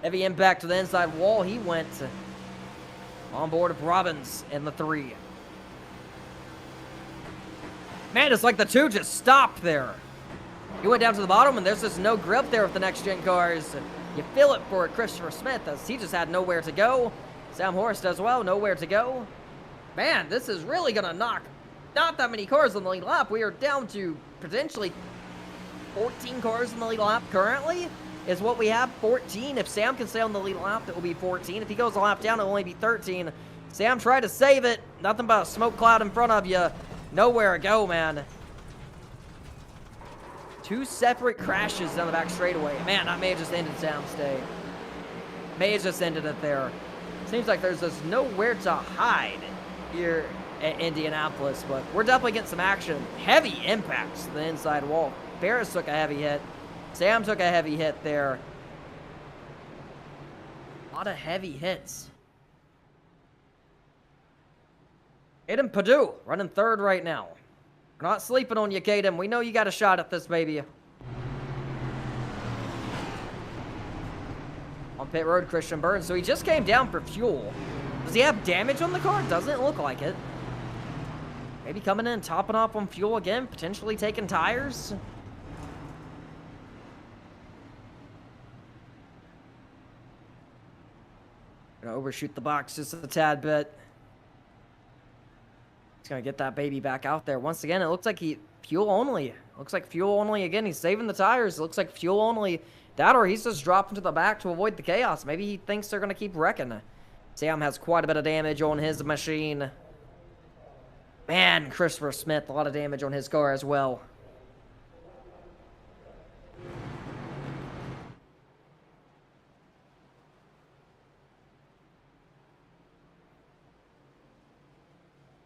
Heavy impact to the inside wall. He went on board of Robbins in the 3. Man, it's like the 2 just stopped there. He went down to the bottom, and there's just no grip there with the next-gen cars. You feel it for Christopher Smith, as he just had nowhere to go. Sam Horst as well, nowhere to go. Man, this is really going to knock not that many cars on the lead lap. We are down to potentially 14 cars on the lead lap currently, is what we have, 14. If Sam can stay on the lead lap, it will be 14. If he goes a lap down, it will only be 13. Sam tried to save it. Nothing but a smoke cloud in front of you. Nowhere to go, man. 2 separate crashes down the back straightaway. Man, that may have just ended Sam's day. May have just ended it there. Seems like there's just nowhere to hide here at Indianapolis, but we're definitely getting some action. Heavy impacts to the inside wall. Barris took a heavy hit. Sam took a heavy hit there. A lot of heavy hits. Caden Perdue running 3rd right now. We're not sleeping on you, Caden. We know you got a shot at this, baby. On pit road, Christian Burns. So he just came down for fuel. Does he have damage on the car? Doesn't look like it. Maybe coming in, topping off on fuel again, potentially taking tires. Gonna overshoot the box just a tad bit. He's gonna get that baby back out there. Once again, it looks like fuel only. Looks like fuel only again. He's saving the tires. It looks like fuel only. That or he's just dropping to the back to avoid the chaos. Maybe he thinks they're gonna keep wrecking. Sam has quite a bit of damage on his machine. Man, Christopher Smith, a lot of damage on his car as well.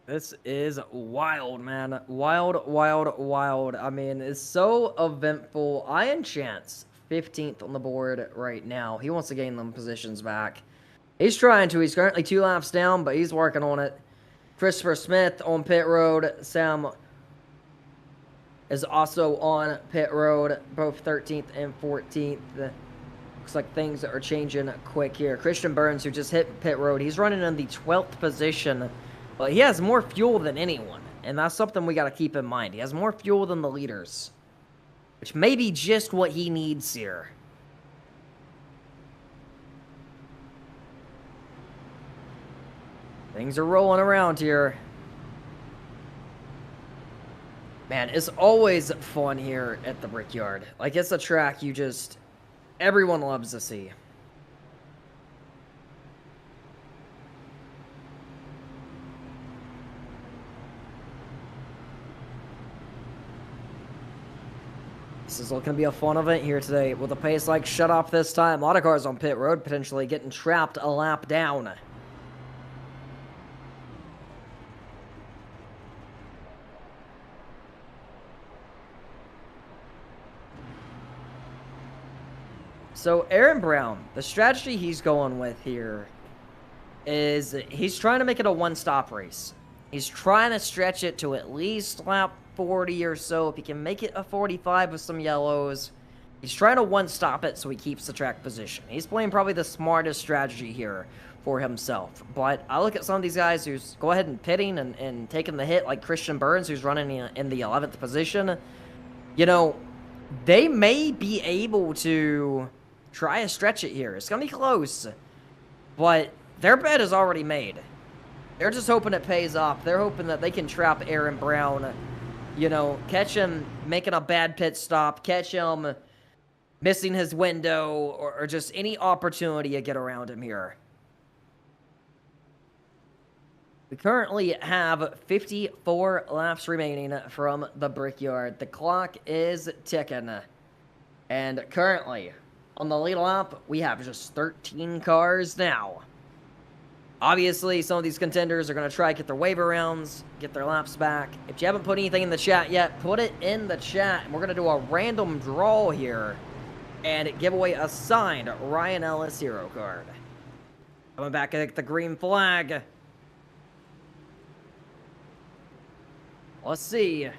This is wild, man. Wild, wild, wild. I mean, it's so eventful. Ian Chance, 15th on the board right now. He wants to gain them positions back. He's trying to. He's currently 2 laps down, but he's working on it. Christopher Smith on pit road. Sam is also on pit road, both 13th and 14th. Looks like things are changing quick here. Christian Burns, who just hit pit road, he's running in the 12th position. But he has more fuel than anyone, and that's something we got to keep in mind. He has more fuel than the leaders, which may be just what he needs here. Things are rolling around here. Man, it's always fun here at the Brickyard. Like, it's a track everyone loves to see. This is going to be a fun event here today with a pace like shut off this time. A lot of cars on pit road potentially getting trapped a lap down. So Aaron Brown, the strategy he's going with here is he's trying to make it a one-stop race. He's trying to stretch it to at least lap 40 or so. If he can make it a 45 with some yellows, he's trying to one-stop it so he keeps the track position. He's playing probably the smartest strategy here for himself. But I look at some of these guys who's go ahead and pitting and taking the hit, like Christian Burns, who's running in the 11th position. You know, they may be able to try to stretch it here. It's going to be close, but their bet is already made. They're just hoping it pays off. They're hoping that they can trap Aaron Brown, you know, catch him making a bad pit stop, catch him missing his window, or just any opportunity to get around him here. We currently have 54 laps remaining from the Brickyard. The clock is ticking. And currently, on the lead lap, we have just 13 cars now. Obviously, some of these contenders are going to try to get their wave rounds, get their laps back. If you haven't put anything in the chat yet, put it in the chat. And we're going to do a random draw here and give away a signed Ryan Ellis hero card. Coming back at the green flag. Let's see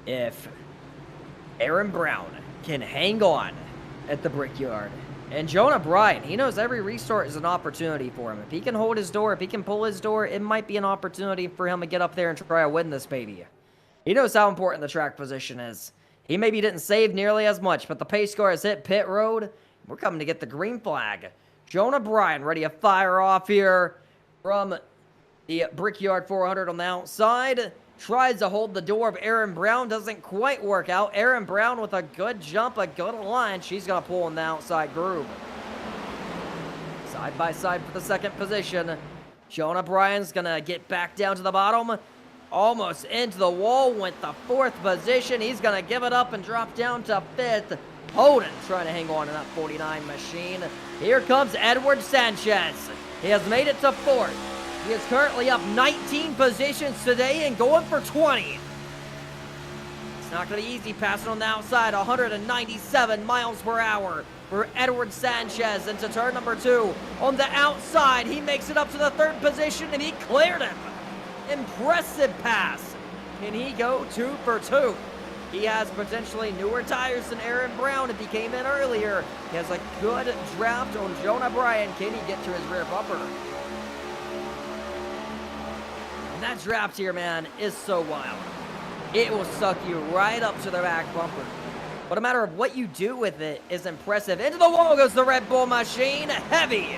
if Aaron Brown can hang on at the Brickyard. And Jonah Bryan, he knows every restart is an opportunity for him. If he can hold his door, if he can pull his door, it might be an opportunity for him to get up there and try to win this baby. He knows how important the track position is. He maybe didn't save nearly as much, but the pace car has hit pit road. We're coming to get the green flag. Jonah Bryan ready to fire off here from the Brickyard 400 on the outside. Tries to hold the door of Aaron Brown. Doesn't quite work out. Aaron Brown with a good jump, a good line. She's going to pull in the outside groove. Side by side for the second position. Jonah Bryan's gonna get back down to the bottom. Almost into the wall with the fourth position. He's gonna give it up and drop down to fifth. Holden trying to hang on to that 49 machine. Here comes Edward Sanchez. He has made it to fourth. He is currently up 19 positions today and going for 20. It's not going to be easy passing on the outside. 197 miles per hour for Edward Sanchez into turn number 2. On the outside, he makes it up to the third position and he cleared him. Impressive pass. Can he go 2 for 2? He has potentially newer tires than Aaron Brown if he came in earlier. He has a good draft on Jonah Bryan. Can he get to his rear bumper? And that draft here, man, is so wild. It will suck you right up to the back bumper. But a matter of what you do with it is impressive. Into the wall goes the Red Bull machine. Heavy.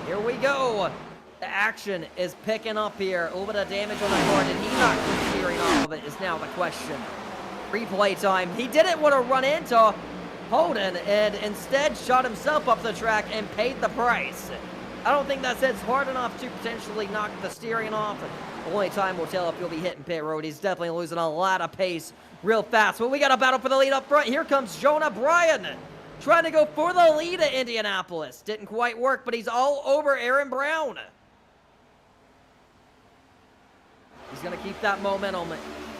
Here we go. The action is picking up here. A little bit of damage on that car. Did he knock the steering off of it is now the question. Replay time. He didn't want to run into Holden and instead shot himself up the track and paid the price. I don't think that hits hard enough to potentially knock the steering off. Only time will tell if he'll be hitting pit road. He's definitely losing a lot of pace real fast. But we got a battle for the lead up front. Here comes Jonah Bryan trying to go for the lead at Indianapolis. Didn't quite work, but he's all over Aaron Brown. He's going to keep that momentum.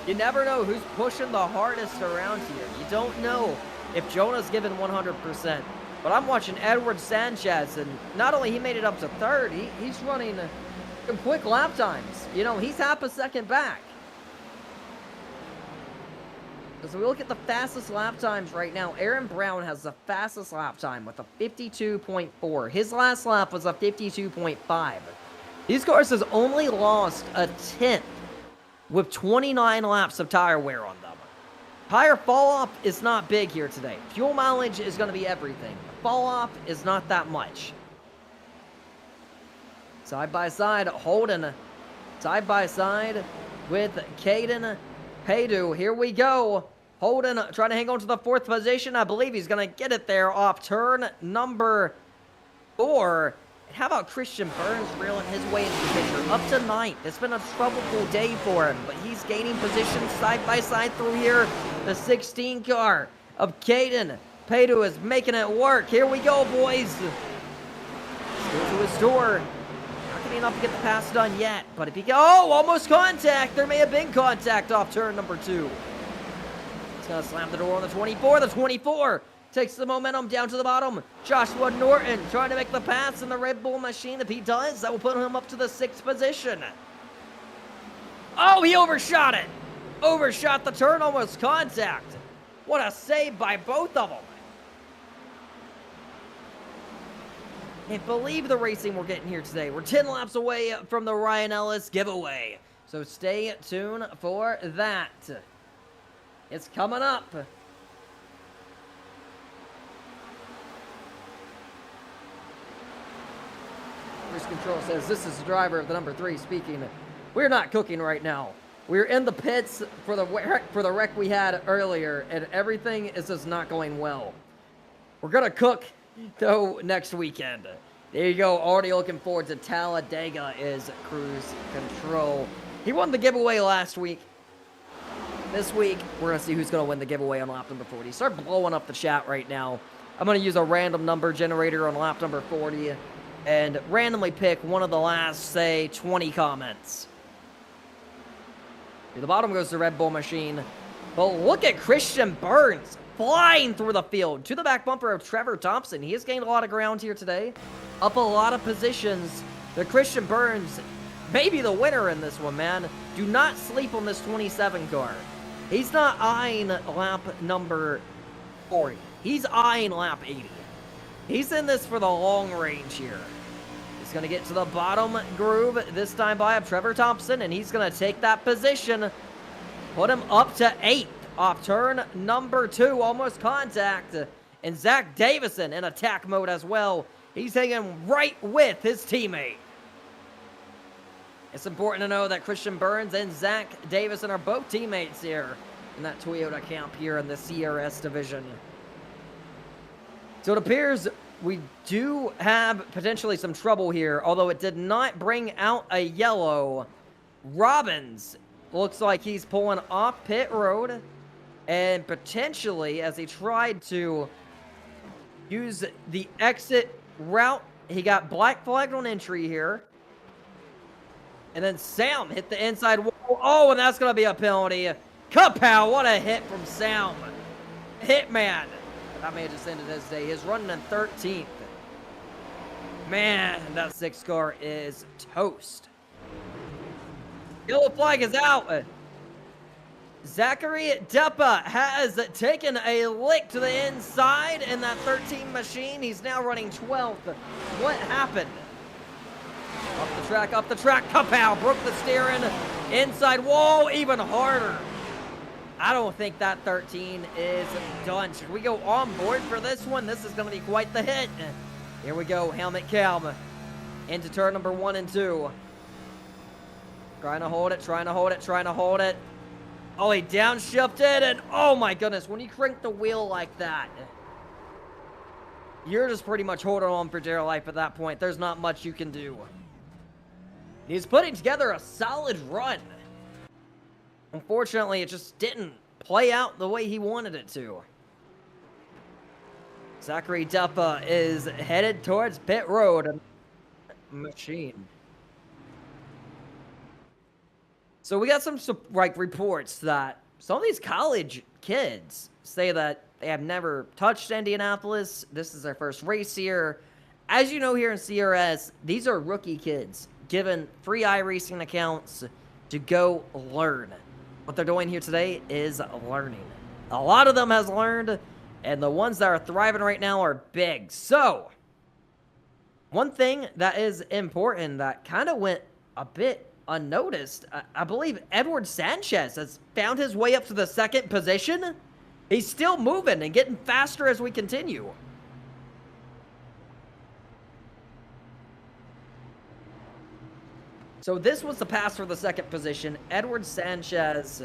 You never know who's pushing the hardest around here. You don't know if Jonah's given 100%. But I'm watching Edward Sanchez, and not only he made it up to third, he's running some quick lap times. You know, he's half a second back. So we look at the fastest lap times right now. Aaron Brown has the fastest lap time with a 52.4. His last lap was a 52.5. These cars has only lost a 10th with 29 laps of tire wear on them. Tire fall off is not big here today. Fuel mileage is going to be everything. Fall off is not that much. Side by side, Holden. Side by side with Caden Paydu. Here we go. Holden trying to hang on to the fourth position. I believe he's going to get it there off turn number 4. How about Christian Burns reeling his way into the picture? Up to 9th. It's been a troubleful day for him, but he's gaining position side by side through here. The 16 car of Caden Paydu is making it work. Here we go, boys. Still to his door. Not going to be enough to get the pass done yet, but if he go, oh, almost contact. There may have been contact off turn number 2. He's going to slam the door on the 24. The 24 takes the momentum down to the bottom. Joshua Norton trying to make the pass in the Red Bull machine. If he does, that will put him up to the 6th position. Oh, he overshot it. Overshot the turn, almost contact. What a save by both of them. Can't believe the racing we're getting here today. We're 10 laps away from the Ryan Ellis giveaway. So stay tuned for that. It's coming up. Cruise Control says, this is the driver of the number 3 speaking. We're not cooking right now. We're in the pits for the wreck we had earlier, and everything is just not going well. We're going to cook, though, next weekend. There you go. Already looking forward to Talladega is Cruise Control. He won the giveaway last week. This week, we're going to see who's going to win the giveaway on lap number 40. Start blowing up the chat right now. I'm going to use a random number generator on lap number 40 and randomly pick one of the last, say, 20 comments. To the bottom goes the Red Bull machine. But look at Christian Burns flying through the field to the back bumper of Trevor Thompson. He has gained a lot of ground here today. Up a lot of positions. The Christian Burns may be the winner in this one, man. Do not sleep on this 27 car. He's not eyeing lap number 40. He's eyeing lap 80. He's in this for the long range here. He's going to get to the bottom groove this time by Trevor Thompson, and he's going to take that position. Put him up to 8th off turn number 2. Almost contact. And Zach Davison in attack mode as well. He's hanging right with his teammate. It's important to know that Christian Burns and Zach Davison are both teammates here in that Toyota camp here in the CRS division. So it appears we do have potentially some trouble here, although it did not bring out a yellow. Robbins looks like he's pulling off pit road, and potentially, as he tried to use the exit route, he got black flagged on entry here. And then Sam hit the inside wall. Oh, and that's going to be a penalty. Kapow, what a hit from Sam. Hitman. That may have just ended his day. He's running in 13th. Man, that 6 car is toast. Yellow flag is out. Zachary Deppa has taken a lick to the inside in that 13 machine. He's now running 12th. What happened? Up the track. Kapow, broke the steering. Inside wall, even harder. I don't think that 13 is done. Should we go on board for this one? This is going to be quite the hit. Here we go, helmet cam. Into turn number 1 and 2. Trying to hold it. Oh, he downshifted, and oh my goodness, when you crank the wheel like that, you're just pretty much holding on for dear life at that point. There's not much you can do. He's putting together a solid run. Unfortunately, it just didn't play out the way he wanted it to. Zachary Deppa is headed towards pit road. Machine. So we got some reports that some of these college kids say that they have never touched Indianapolis. This is their first race here. As you know, here in CRS, these are rookie kids given free iRacing accounts to go learn. What they're doing here today is learning. A lot of them has learned, and the ones that are thriving right now are big. So, one thing that is important that kind of went a bit unnoticed, I believe Edward Sanchez has found his way up to the 2nd position. He's still moving and getting faster as we continue. So this was the pass for the 2nd position. Edward Sanchez.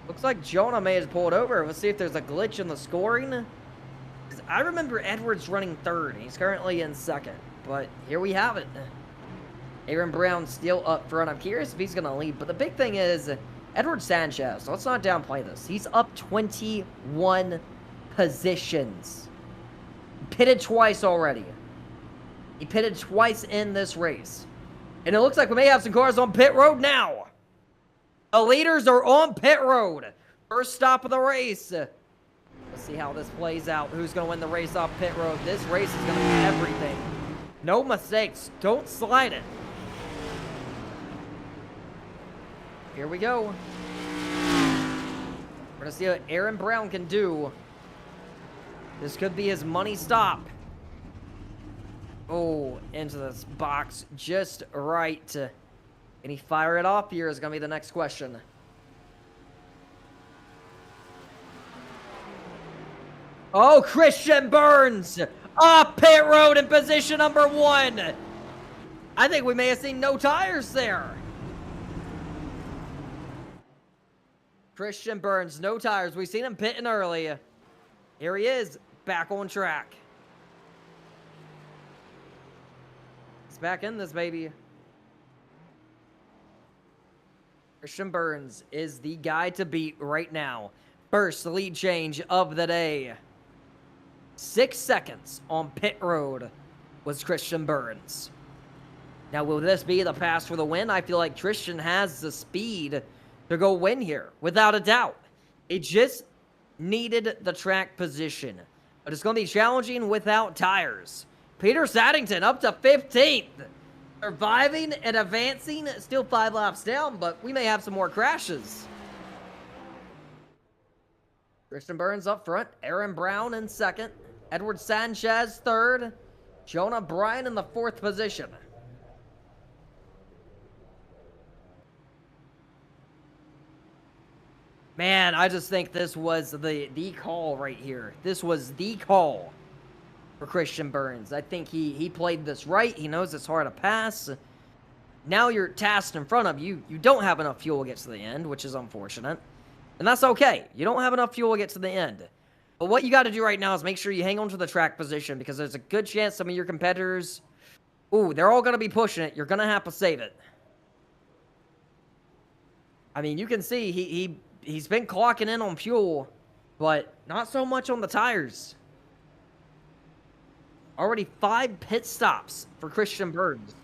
Looks like Jonah may have pulled over. Let's see if there's a glitch in the scoring. I remember Edwards running 3rd. He's currently in 2nd. But here we have it. Aaron Brown still up front. I'm curious if he's going to lead. But the big thing is Edward Sanchez. Let's not downplay this. He's up 21 positions. Pitted twice already. He pitted twice in this race. And it looks like we may have some cars on pit road now. The leaders are on pit road. First stop of the race. Let's see how this plays out. Who's going to win the race off pit road? This race is going to be everything. No mistakes. Don't slide it. Here we go. We're going to see what Aaron Brown can do. This could be his money stop. Oh, into this box just right. Can he fire it off here is going to be the next question. Oh, Christian Burns off pit road in position number 1. I think we may have seen no tires there. Christian Burns, no tires. We've seen him pitting early. Here he is, back on track. He's back in this, baby. Christian Burns is the guy to beat right now. First lead change of the day. 6 seconds on pit road was Christian Burns. Now, will this be the pass for the win? I feel like Christian has the speed to go win here, without a doubt. It just needed the track position. But it's going to be challenging without tires. Peter Saddington up to 15th. Surviving and advancing. Still 5 laps down, but we may have some more crashes. Christian Burns up front. Aaron Brown in 2nd. Edward Sanchez 3rd. Jonah Bryan in the 4th position. Man, I just think this was the call right here. This was the call for Christian Burns. I think he played this right. He knows it's hard to pass. Now you're tasked in front of you. You don't have enough fuel to get to the end, which is unfortunate. And that's okay. You don't have enough fuel to get to the end. But what you got to do right now is make sure you hang on to the track position because there's a good chance some of your competitors, ooh, they're all going to be pushing it. You're going to have to save it. I mean, you can see he's been clocking in on fuel, but not so much on the tires. Already 5 pit stops for Christian Burns.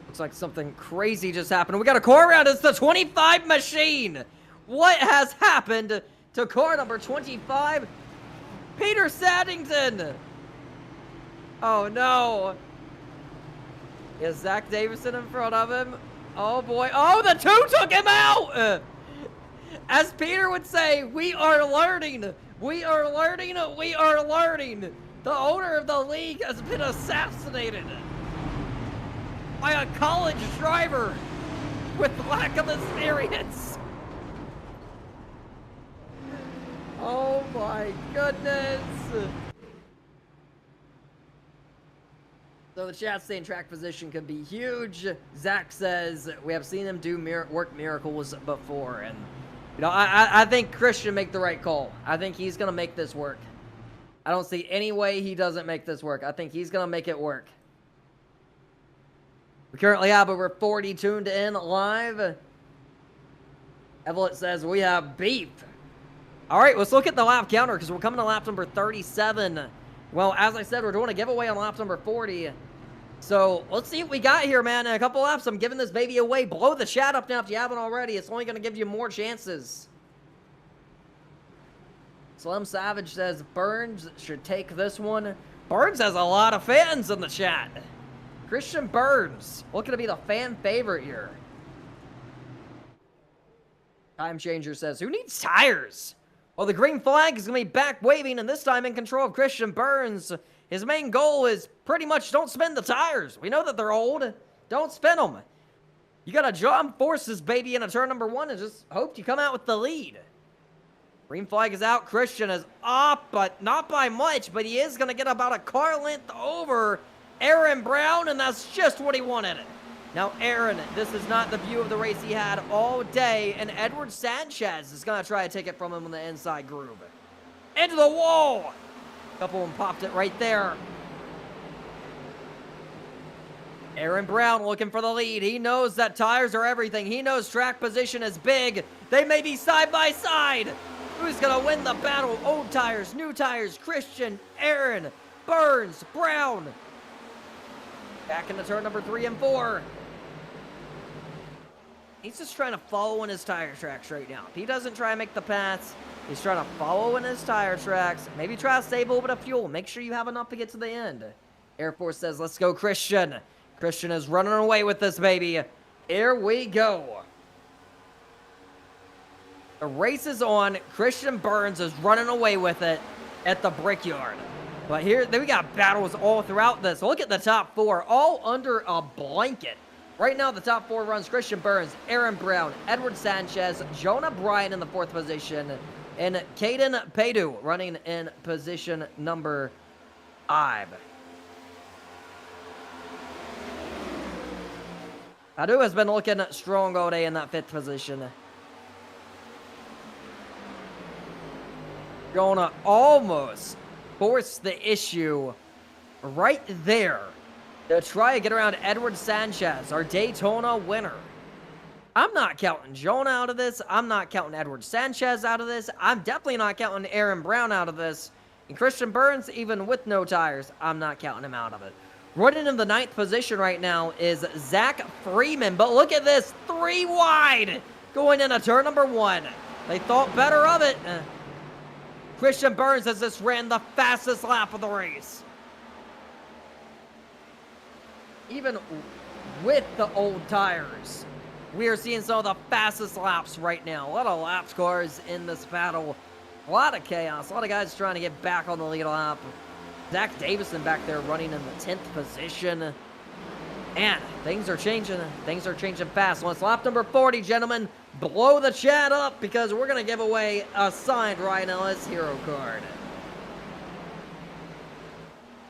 Looks like something crazy just happened. We got a car around. It's the 25 machine. What has happened to car number 25? Peter Saddington. Oh, no. Is Zach Davison in front of him? Oh, boy. Oh, the 2 took him out. As Peter would say, we are learning. We are learning. We are learning. The owner of the league has been assassinated by a college driver with lack of experience. Oh my goodness. So the chat saying track position could be huge. Zach says we have seen him do work miracles before, and you know I think Christian make the right call. I think he's gonna make this work. I don't see any way he doesn't make this work. I think he's gonna make it work. We currently have over 40 tuned in live. Evelyn says we have beef. All right, let's look at the lap counter because we're coming to lap number 37. Well, as I said, we're doing a giveaway on lap number 40. So let's see what we got here, man. In a couple laps, I'm giving this baby away. Blow the chat up now if you haven't already. It's only going to give you more chances. Slim Savage says Burns should take this one. Burns has a lot of fans in the chat. Christian Burns looking to be the fan favorite here. Time Changer says, who needs tires? Well, the green flag is going to be back waving, and this time in control of Christian Burns. His main goal is pretty much don't spin the tires. We know that they're old. Don't spin them. You got to jump force this baby into turn number 1 and just hope you come out with the lead. Green flag is out. Christian is up, but not by much, but he is going to get about a car length over Aaron Brown, and that's just what he wanted. Now, Aaron, this is not the view of the race he had all day, and Edward Sanchez is going to try to take it from him on the inside groove. Into the wall! A couple of them popped it right there. Aaron Brown looking for the lead. He knows that tires are everything. He knows track position is big. They may be side by side. Who's going to win the battle? Old tires, new tires, Christian, Aaron, Burns, Brown. Back into turn number 3 and 4. He's just trying to follow in his tire tracks right now. If he doesn't try and make the pass, he's trying to follow in his tire tracks. Maybe try to save a little bit of fuel. Make sure you have enough to get to the end. Air Force says, let's go, Christian. Christian is running away with this baby. Here we go. The race is on. Christian Burns is running away with it at the Brickyard. But here, we got battles all throughout this. Look at the top 4, all under a blanket. Right now, the top 4 runs Christian Burns, Aaron Brown, Edward Sanchez, Jonah Bryan in the 4th position, and Caden Padu running in position number 5. Padu has been looking strong all day in that 5th position. Jonah almost forced the issue right there to try to get around Edward Sanchez, our Daytona winner. I'm not counting Jonah out of this. I'm not counting Edward Sanchez out of this. I'm definitely not counting Aaron Brown out of this. And Christian Burns, even with no tires, I'm not counting him out of it. Running in the 9th position right now is Zach Freeman. But look at this, 3 wide going into turn number 1. They thought better of it. Christian Burns has just ran the fastest lap of the race. Even with the old tires, we are seeing some of the fastest laps right now. A lot of lap cars in this battle. A lot of chaos. A lot of guys trying to get back on the lead lap. Zach Davison back there running in the 10th position. And things are changing. Things are changing fast. So it's lap number 40, gentlemen. Blow the chat up because we're going to give away a signed Ryan Ellis hero card.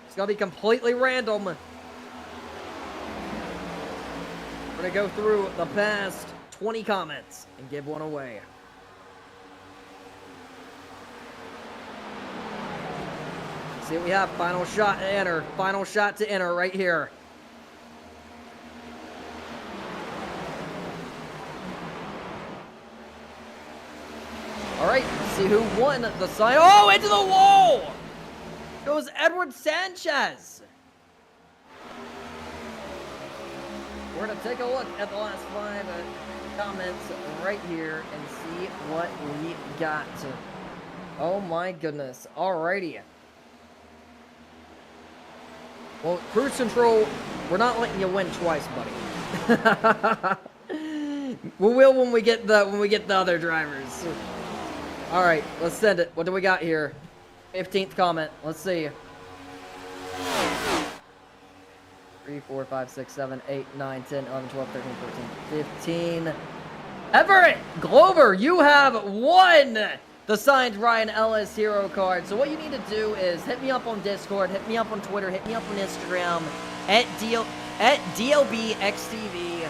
It's going to be completely random. We're going to go through the past 20 comments and give one away. See what we have. Final shot to enter. Final shot to enter right here. All right, let's see who won the sign. Oh, into the wall! Goes Edward Sanchez. We're going to take a look at the last 5 comments right here and see what we got. Oh my goodness. Alrighty. Well, cruise control, we're not letting you win twice, buddy. We will when we get the other drivers. All right, let's send it. What do we got here? 15th comment. Let's see. 3, 4, 5, 6, 7, 8, 9, 10, 11, 12, 13, 14, 15. Everett Glover, you have won the signed Ryan Ellis hero card. So what you need to do is hit me up on Discord, hit me up on Twitter, hit me up on Instagram at DLBXTV.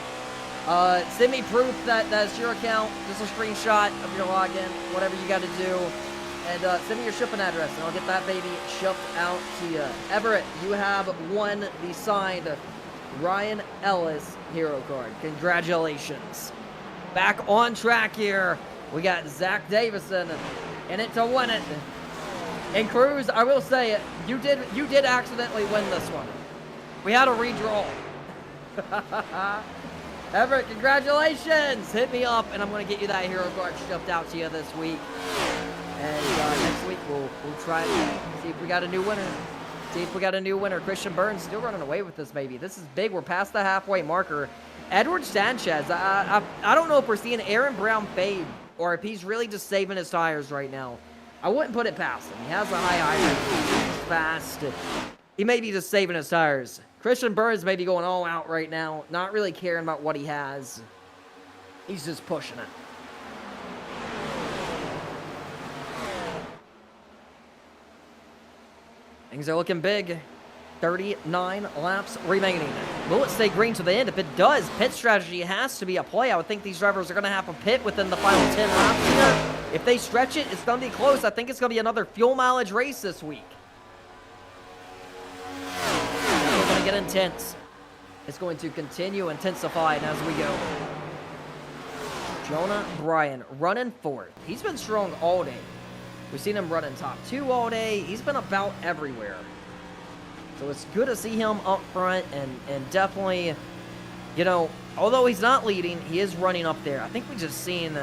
Send me proof that that's your account, just a screenshot of your login, whatever you got to do. And send me your shipping address, and I'll get that baby shipped out to you. Everett, you have won the signed Ryan Ellis hero card. Congratulations. Back on track here. We got Zach Davison in it to win it. And Cruz, I will say, you did accidentally win this one. We had a redraw. Everett, congratulations! Hit me up, and I'm going to get you that hero card shipped out to you this week. And next week, we'll try and see if we got a new winner. See if we got a new winner. Christian Burns still running away with this baby. This is big. We're past the halfway marker. Edward Sanchez, I don't know if we're seeing Aaron Brown fade or if he's really just saving his tires right now. I wouldn't put it past him. He has a high iron. He's fast. He may be just saving his tires. Christian Burns may be going all out right now, not really caring about what he has. He's just pushing it. Things are looking big. 39 laps remaining. Will it stay green to the end? If it does, pit strategy has to be a play. I would think these drivers are going to have a pit within the final 10 laps here. If they stretch it, it's going to be close. I think it's going to be another fuel mileage race this week. It's going to get intense. It's going to continue intensifying as we go. Jonah Bryan running fourth. He's been strong all day. We've seen him running top 2 all day. He's been about everywhere. So it's good to see him up front and definitely, you know, although he's not leading, he is running up there. I think we just seen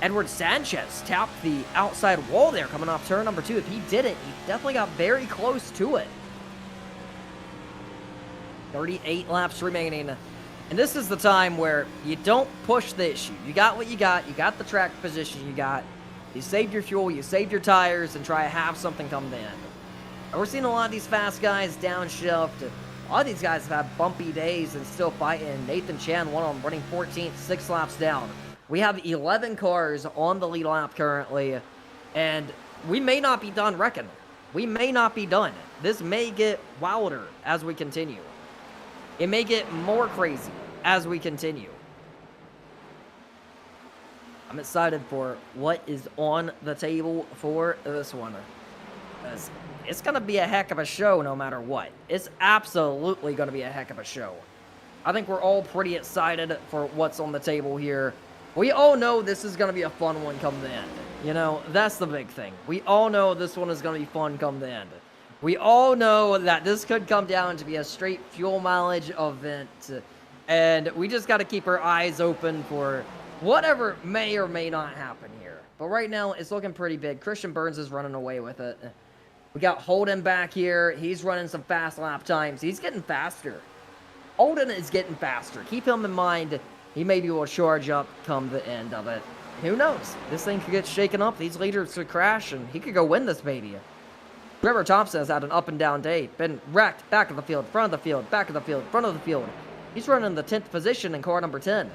Edward Sanchez tap the outside wall there coming off turn number 2. If he didn't, he definitely got very close to it. 38 laps remaining. And this is the time where you don't push the issue. You got what you got. You got the track position you got. You saved your fuel, you saved your tires, and try to have something come to end. And we're seeing a lot of these fast guys downshift. A lot of these guys have had bumpy days and still fighting. Nathan Chan, one of them, running 14th, 6 laps down. We have 11 cars on the lead lap currently, and we may not be done wrecking. We may not be done. This may get wilder as we continue. It may get more crazy as we continue. I'm excited for what is on the table for this one. It's going to be a heck of a show no matter what. It's absolutely going to be a heck of a show. I think we're all pretty excited for what's on the table here. We all know this is going to be a fun one come the end. You know, that's the big thing. We all know this one is going to be fun come the end. We all know that this could come down to be a straight fuel mileage event. And we just got to keep our eyes open for whatever may or may not happen here. But right now, it's looking pretty big. Christian Burns is running away with it. We got Holden back here. He's running some fast lap times. He's getting faster. Holden is getting faster. Keep him in mind. He maybe will charge up come the end of it. Who knows? This thing could get shaken up. These leaders could crash, and he could go win this baby. Trevor Thompson has had an up and down day. Been wrecked. Back of the field, front of the field, back of the field, front of the field. He's running the 10th position in car number 10.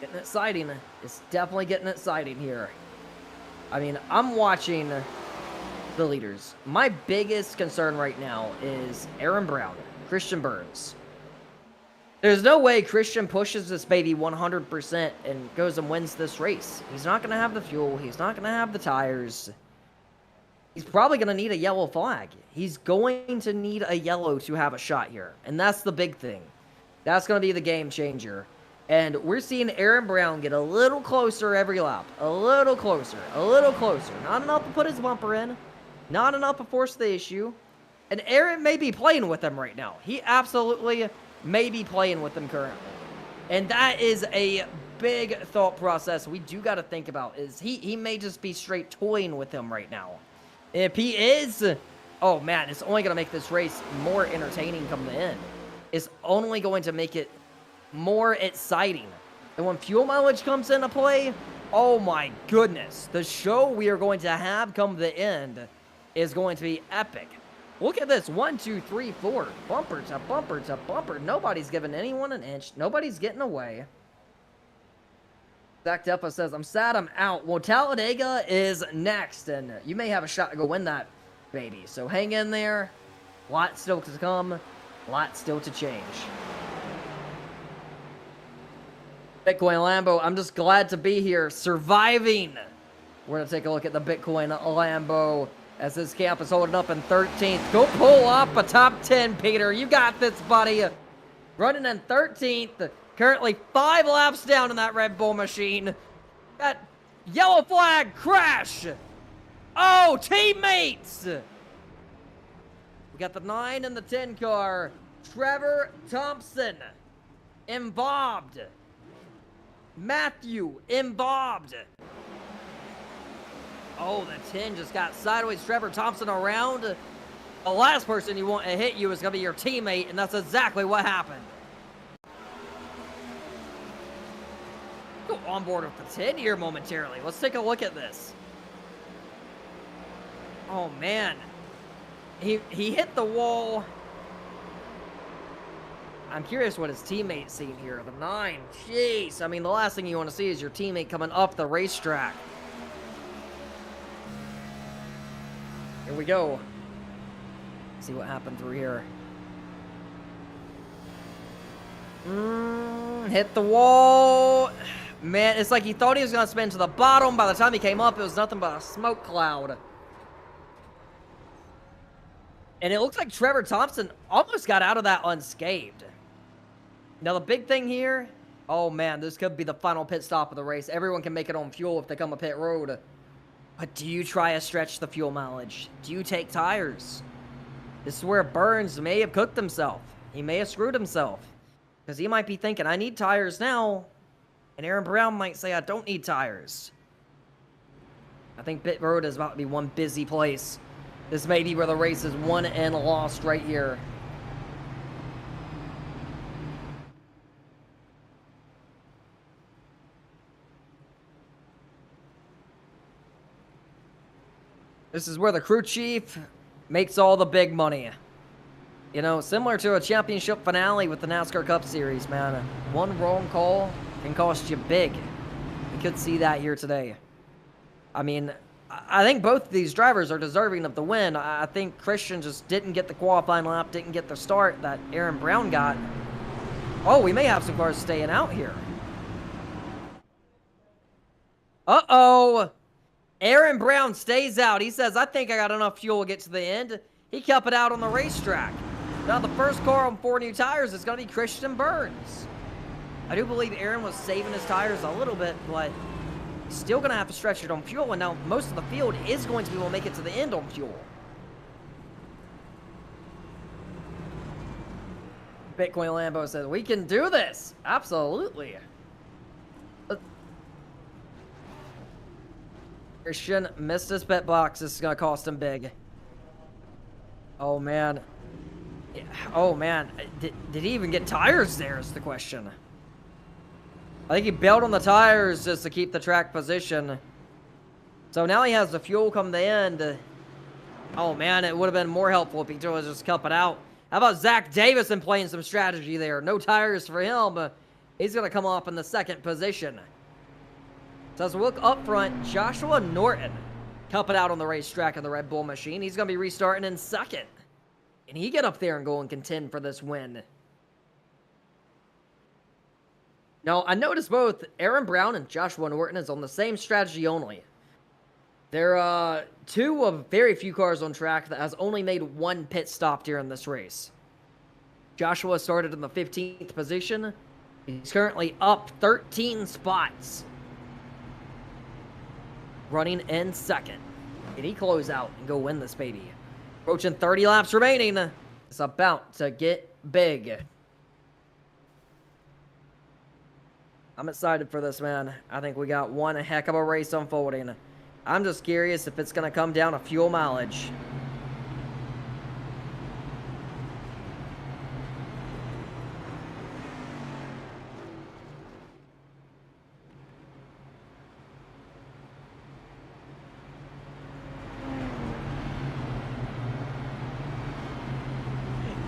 Getting exciting. It's definitely getting exciting here. I mean, I'm watching the leaders. My biggest concern right now is Aaron Brown, Christian Burns. There's no way Christian pushes this baby 100% and goes and wins this race. He's not going to have the fuel. He's not going to have the tires. He's probably going to need a yellow flag. He's going to need a yellow to have a shot here. And that's the big thing. That's going to be the game changer. And we're seeing Aaron Brown get a little closer every lap. A little closer. A little closer. Not enough to put his bumper in. Not enough to force the issue. And Aaron may be playing with him right now. He absolutely may be playing with them currently. And that is a big thought process we do got to think about. Is he may just be straight toying with him right now. If he is, oh man, it's only going to make this race more entertaining come the end. It's only going to make it more exciting. And when fuel mileage comes into play, oh my goodness. The show we are going to have come the end is going to be epic. Look at this. 1, 2, 3, 4. Bumper to bumper to bumper. Nobody's giving anyone an inch. Nobody's getting away. Zach Depa says, I'm sad I'm out. Well, Talladega is next, and you may have a shot to go win that, baby. So hang in there. Lot still to come. Lot still to change. Bitcoin Lambo, I'm just glad to be here. Surviving. We're going to take a look at the Bitcoin Lambo as this camp is holding up in 13th. Go pull up a top 10, Peter. You got this, buddy. Running in 13th. Currently 5 laps down in that Red Bull machine. That yellow flag crash. Oh, teammates. We got the 9 and the 10 car. Trevor Thompson involved. Matthew involved. Oh, the 10 just got sideways. Trevor Thompson around. The last person you want to hit you is going to be your teammate, and that's exactly what happened. Go on board with the 10 here momentarily. Let's take a look at this. Oh, man. He hit the wall. I'm curious what his teammate's seen here. The 9. Jeez. I mean, the last thing you want to see is your teammate coming up the racetrack. Here we go. See what happened through here. Hit the wall. Man, it's like he thought he was going to spin to the bottom. By the time he came up, it was nothing but a smoke cloud. And it looks like Trevor Thompson almost got out of that unscathed. Now, the big thing here, oh man, this could be the final pit stop of the race. Everyone can make it on fuel if they come a pit road. But do you try to stretch the fuel mileage? Do you take tires? This is where Burns may have cooked himself. He may have screwed himself. Because he might be thinking, I need tires now. And Aaron Brown might say, I don't need tires. I think pit road is about to be one busy place. This may be where the race is won and lost right here. This is where the crew chief makes all the big money. You know, similar to a championship finale with the NASCAR Cup Series, man. One wrong call can cost you big. We could see that here today. I mean, I think both of these drivers are deserving of the win. I think Christian just didn't get the qualifying lap, didn't get the start that Aaron Brown got. Oh, we may have some cars staying out here. Uh-oh. Aaron Brown stays out. He says, I think I got enough fuel to get to the end. He kept it out on the racetrack. Now the first car on 4 new tires is going to be Christian Burns. I do believe Aaron was saving his tires a little bit, but he's still going to have to stretch it on fuel. And now most of the field is going to be able to make it to the end on fuel. Bitcoin Lambo says, we can do this. Absolutely. Christian missed his pit box. This is going to cost him big. Oh, man. Oh, man. Did he even get tires there is the question. I think he bailed on the tires just to keep the track position. So now he has the fuel come the end. Oh, man. It would have been more helpful if he just kept it out. How about Zach Davison playing some strategy there? No tires for him. He's going to come off in the second position. So as we look up front, Joshua Norton helping out on the racetrack in the Red Bull machine. He's going to be restarting in second. Can he get up there and go and contend for this win? Now, I noticed both Aaron Brown and Joshua Norton is on the same strategy only. They're two of very few cars on track that has only made one pit stop during this race. Joshua started in the 15th position. He's currently up 13 spots. Running in second. Can he close out and go win this baby? Approaching 30 laps remaining. It's about to get big. I'm excited for this, man. I think we got one heck of a race unfolding. I'm just curious if it's going to come down to fuel mileage.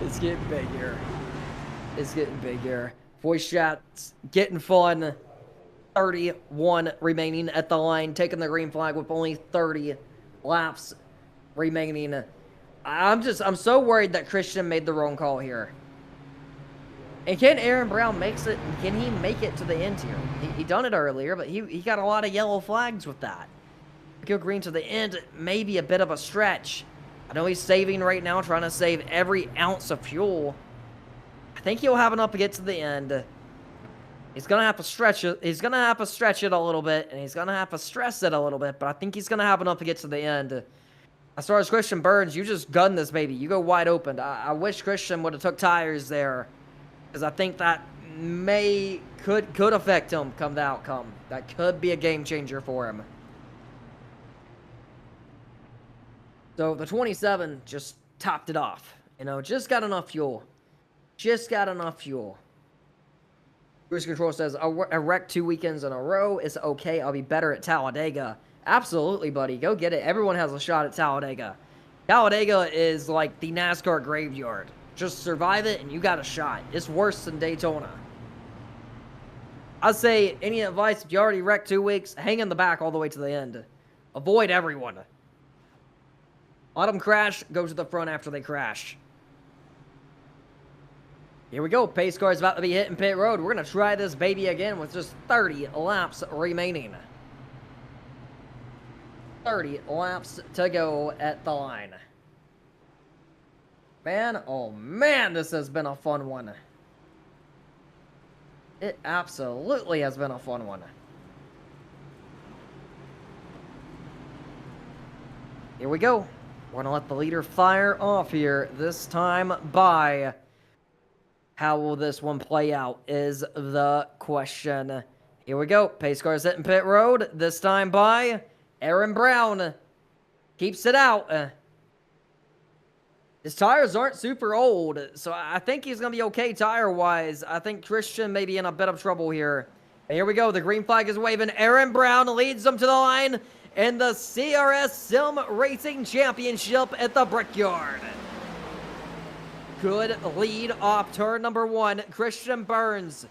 It's getting big here. It's getting big here. Voice chat's getting fun. 31 remaining at the line, taking the green flag with only 30 laps remaining. I'm so worried that Christian made the wrong call here. And can Aaron Brown makes it? Can he make it to the end here? He done it earlier, but he got a lot of yellow flags with that. Go green to the end, maybe a bit of a stretch. I know he's saving right now, trying to save every ounce of fuel. I think he'll have enough to get to the end. He's gonna have to stretch it. He's gonna have to stretch it a little bit, and he's gonna have to stress it a little bit. But I think he's gonna have enough to get to the end. As far as Christian Burns, you just gun this baby. You go wide open. I wish Christian would have took tires there, because I think that could affect him come the outcome. That could be a game changer for him. So the 27 just topped it off. You know, just got enough fuel. Just got enough fuel. Cruise Control says, I wrecked 2 weekends in a row. It's okay. I'll be better at Talladega. Absolutely, buddy. Go get it. Everyone has a shot at Talladega. Talladega is like the NASCAR graveyard. Just survive it and you got a shot. It's worse than Daytona. I'd say, any advice, if you already wrecked 2 weeks, hang in the back all the way to the end. Avoid everyone. Let them crash, go to the front after they crash. Here we go. Pace car is about to be hitting pit road. We're going to try this baby again with just 30 laps remaining. 30 laps to go at the line. Man, oh man, this has been a fun one. It absolutely has been a fun one. Here we go. We're going to let the leader fire off here, this time by... How will this one play out is the question. Here we go. Pace car's hitting pit road. This time by Aaron Brown. Keeps it out. His tires aren't super old, so I think he's going to be okay tire-wise. I think Christian may be in a bit of trouble here. And here we go. The green flag is waving. Aaron Brown leads them to the line in the CRS Sim Racing Championship at the Brickyard. Good lead off turn number 1. Christian Burns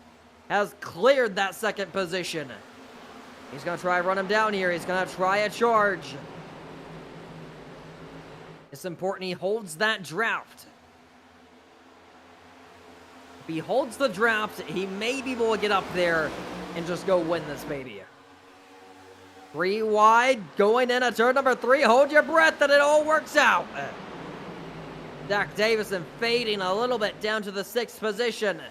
has cleared that second position. He's going to try run him down here. He's going to try a charge. It's important he holds that draft. If he holds the draft, he may be able to get up there and just go win this baby. 3 wide, going in at turn number 3. Hold your breath that it all works out. Zach Davison fading a little bit down to the 6th position.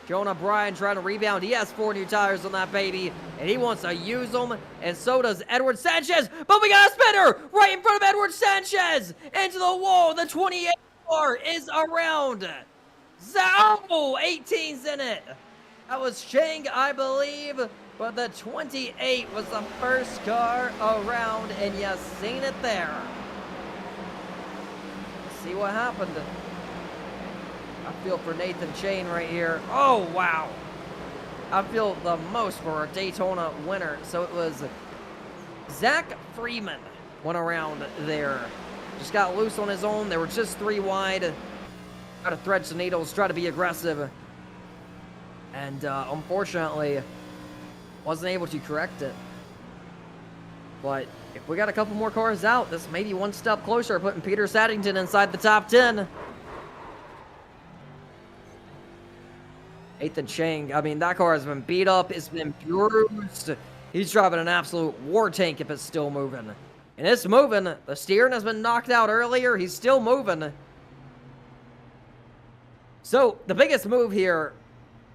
Jonah Bryan trying to rebound. He has 4 new tires on that baby, and he wants to use them, and so does Edward Sanchez. But we got a spinner right in front of Edward Sanchez. Into the wall. The 28 car is around. Zao! 18's in it. That was Chang, I believe, but the 28 was the first car around, and you seen it there. See what happened. I feel for Nathan Chain right here. Oh, wow. I feel the most for a Daytona winner. So it was Zach Freeman went around there. Just got loose on his own. They were just 3 wide. Try to thread some needles, try to be aggressive. And unfortunately, wasn't able to correct it. But if we got a couple more cars out, this may be one step closer, putting Peter Saddington inside the top 10. Ethan Chang, I mean, that car has been beat up. It's been bruised. He's driving an absolute war tank if it's still moving. And it's moving. The steering has been knocked out earlier. He's still moving. So, the biggest move here,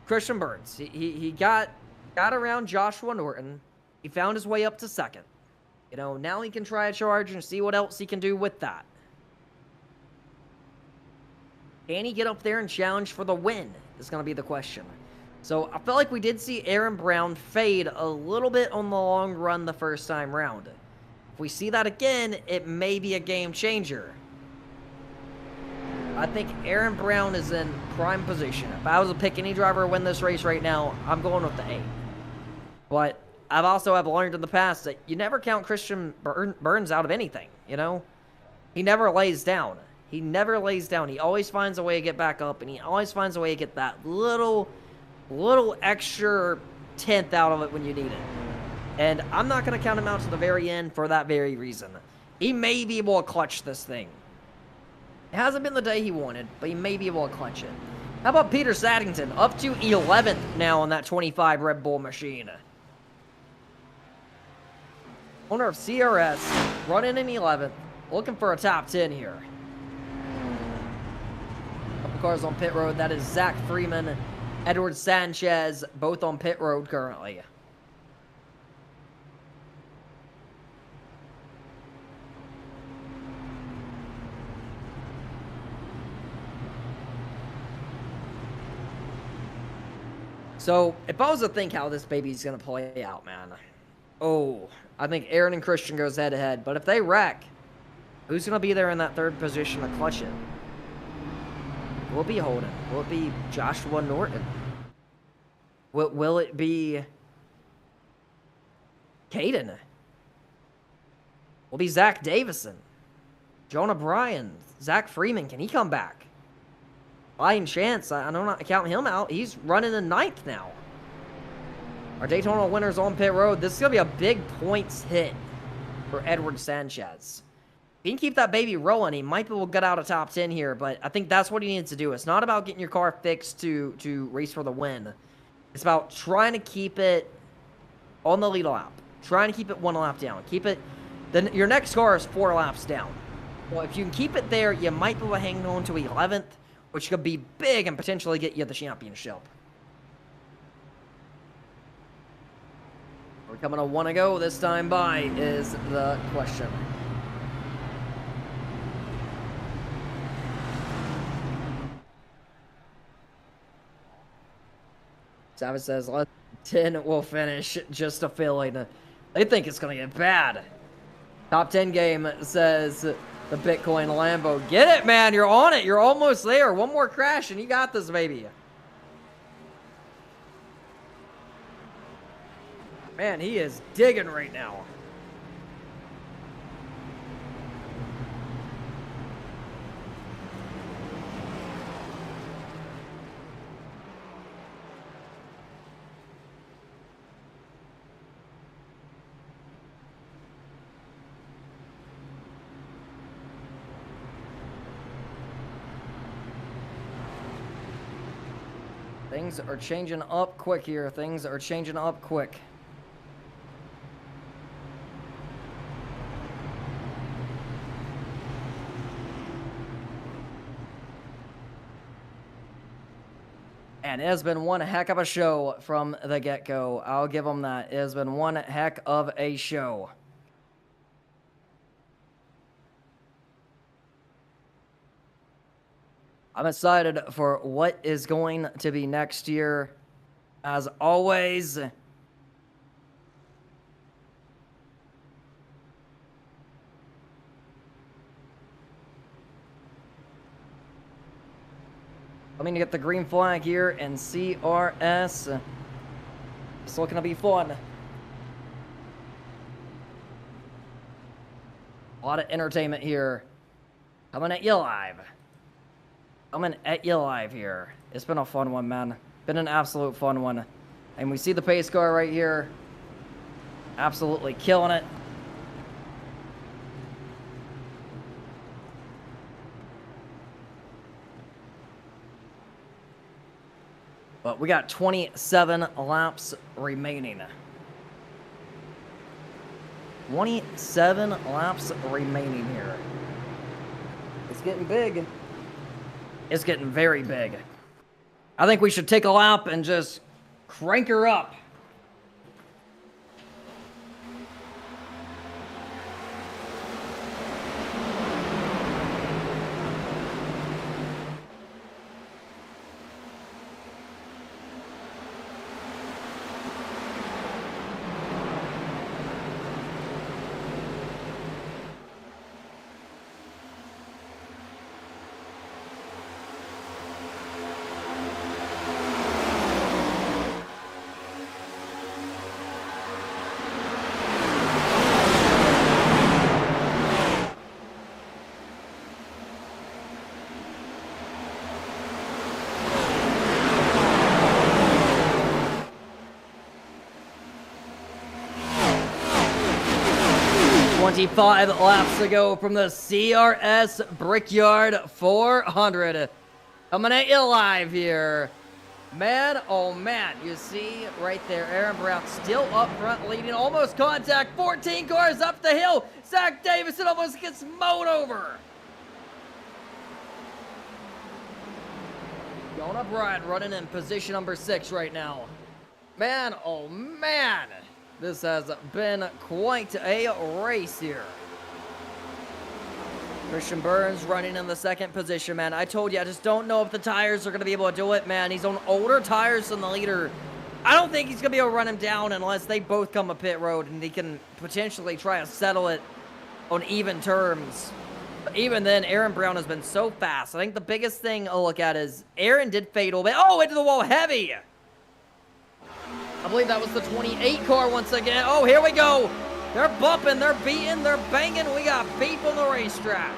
Christian Burns. He got around Joshua Norton. He found his way up to second. You know, now he can try a charge and see what else he can do with that. Can he get up there and challenge for the win is going to be the question. So, I felt like we did see Aaron Brown fade a little bit on the long run the first time round. If we see that again, it may be a game changer. I think Aaron Brown is in prime position. If I was to pick any driver to win this race right now, I'm going with the 8. But I've learned in the past that you never count Christian Burns out of anything, you know? He never lays down. He never lays down. He always finds a way to get back up, and he always finds a way to get that little extra tenth out of it when you need it. And I'm not going to count him out to the very end for that very reason. He may be able to clutch this thing. It hasn't been the day he wanted, but he may be able to clutch it. How about Peter Saddington? Up to 11th now on that 25 Red Bull machine. Owner of CRS, running in 11th, looking for a top 10 here. Couple cars on pit road. That is Zach Freeman, Edward Sanchez, both on pit road currently. So, if I was to think how this baby's going to play out, man. Oh, I think Aaron and Christian goes head-to-head. But if they wreck, who's going to be there in that third position to clutch it? Will it be Holden? Will it be Joshua Norton? Will it be Caden? Will it be Zach Davison? Jonah Bryan? Zach Freeman, can he come back? Lion Chance, I don't not count him out. He's running in 9th now. Our Daytona winners on pit road. This is going to be a big points hit for Edward Sanchez. If he can keep that baby rolling, he might be able to get out of top 10 here, but I think that's what he needs to do. It's not about getting your car fixed to race for the win. It's about trying to keep it on the lead lap. Trying to keep it 1 lap down. Keep it... Then your next car is 4 laps down. Well, if you can keep it there, you might be able to hang on to 11th, which could be big and potentially get you the championship. We're coming to 1 to go this time by is the question. Savage says, less than 10 will finish. Just a feeling. They think it's going to get bad. Top 10 game says the Bitcoin Lambo. Get it, man. You're on it. You're almost there. One more crash and you got this, baby. Man, he is digging right now. Things are changing up quick here. Things are changing up quick. And it has been one heck of a show from the get-go. I'll give them that. It has been one heck of a show. I'm excited for what is going to be next year. As always, let me get the green flag here and CRS. It's looking to be fun. A lot of entertainment here. Coming at you live. Coming at you live here. It's been a fun one, man. Been an absolute fun one. And we see the pace car right here. Absolutely killing it. But we got 27 laps remaining. 27 laps remaining here. It's getting big. It's getting very big. I think we should take a lap and just crank her up. Five laps to go from the CRS Brickyard 400. Coming at you live here. Man, oh man, you see right there, Aaron Brown still up front leading, almost contact, 14 cars up the hill. Zach Davison almost gets mowed over. Jonah Bryan running in position number 6 right now. Man, oh man. This has been quite a race here. Christian Burns running in the 2nd position, man. I told you, I just don't know if the tires are going to be able to do it, man. He's on older tires than the leader. I don't think he's going to be able to run him down unless they both come a pit road and he can potentially try to settle it on even terms. But even then, Aaron Brown has been so fast. I think the biggest thing I'll look at is Aaron did fade a little bit. Oh, into the wall heavy. I believe that was the 28 car once again. Oh, here we go. They're bumping, they're beating, they're banging. We got beef on the racetrack.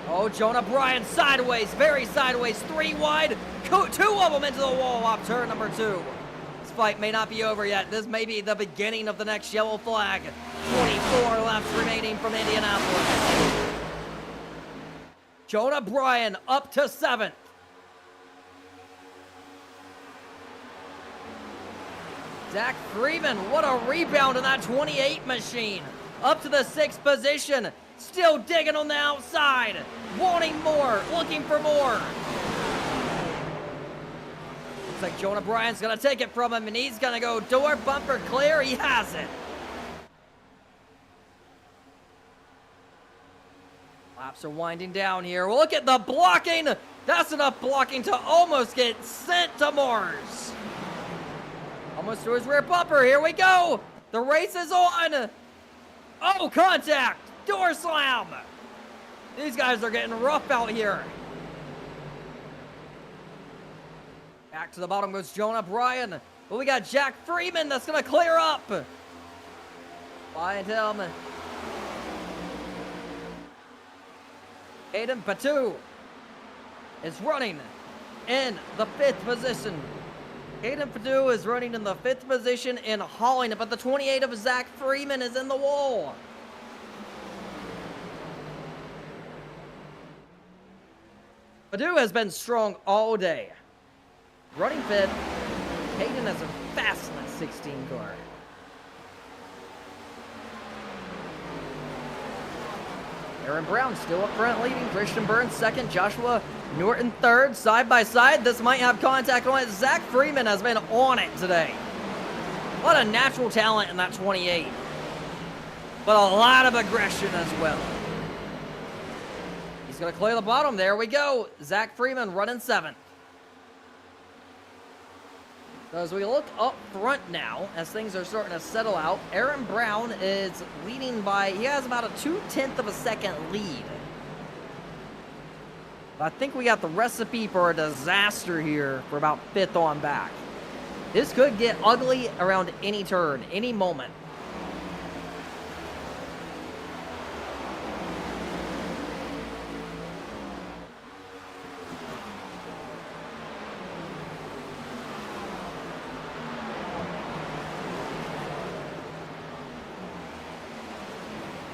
Oh, Jonah Bryan sideways, very sideways, 3 wide. 2 of them into the wall off turn number 2. This fight may not be over yet. This may be the beginning of the next yellow flag. 24 laps remaining from Indianapolis. Jonah Bryan up to 7th. Zach Freeman, what a rebound in that 28 machine. Up to the 6th position. Still digging on the outside. Wanting more, looking for more. Looks like Jonah Bryan's going to take it from him, and he's going to go door bumper clear. He has it. Laps are winding down here. Well, look at the blocking. That's enough blocking to almost get sent to Mars. Almost to his rear bumper. Here we go. The race is on. Oh, contact. Door slam. These guys are getting rough out here. Back to the bottom goes Jonah Bryan. But we got Jack Freeman that's going to clear up. Behind him. Aiden Patu is running in the 5th position. Aiden Padu is running in the 5th position and hauling it, but the 28 of Zach Freeman is in the wall. Padu has been strong all day. Running 5th, Hayden has a fast in that 16 car. Aaron Brown still up front leading. Christian Burns 2nd. Joshua Norton 3rd. Side by side. This might have contact on it. Zach Freeman has been on it today. A lot of natural talent in that 28. But a lot of aggression as well. He's going to clear the bottom. There we go. Zach Freeman running 7th. So as we look up front now, as things are starting to settle out, Aaron Brown is leading by, he has about a 0.2 of a second lead. I think we got the recipe for a disaster here for about 5th on back. This could get ugly around any turn, any moment.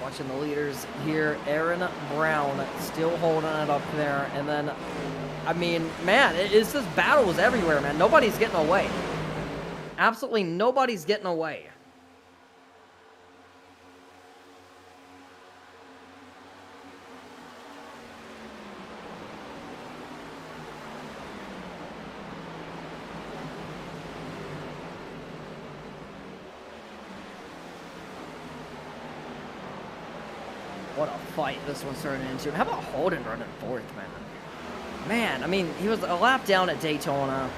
Watching the leaders here. Aaron Brown still holding it up there. And then, I mean, man, it's just battles everywhere, man. Nobody's getting away. Absolutely nobody's getting away. What a fight this one's turning into. How about Holden running fourth, man? Man, I mean, he was a lap down at Daytona.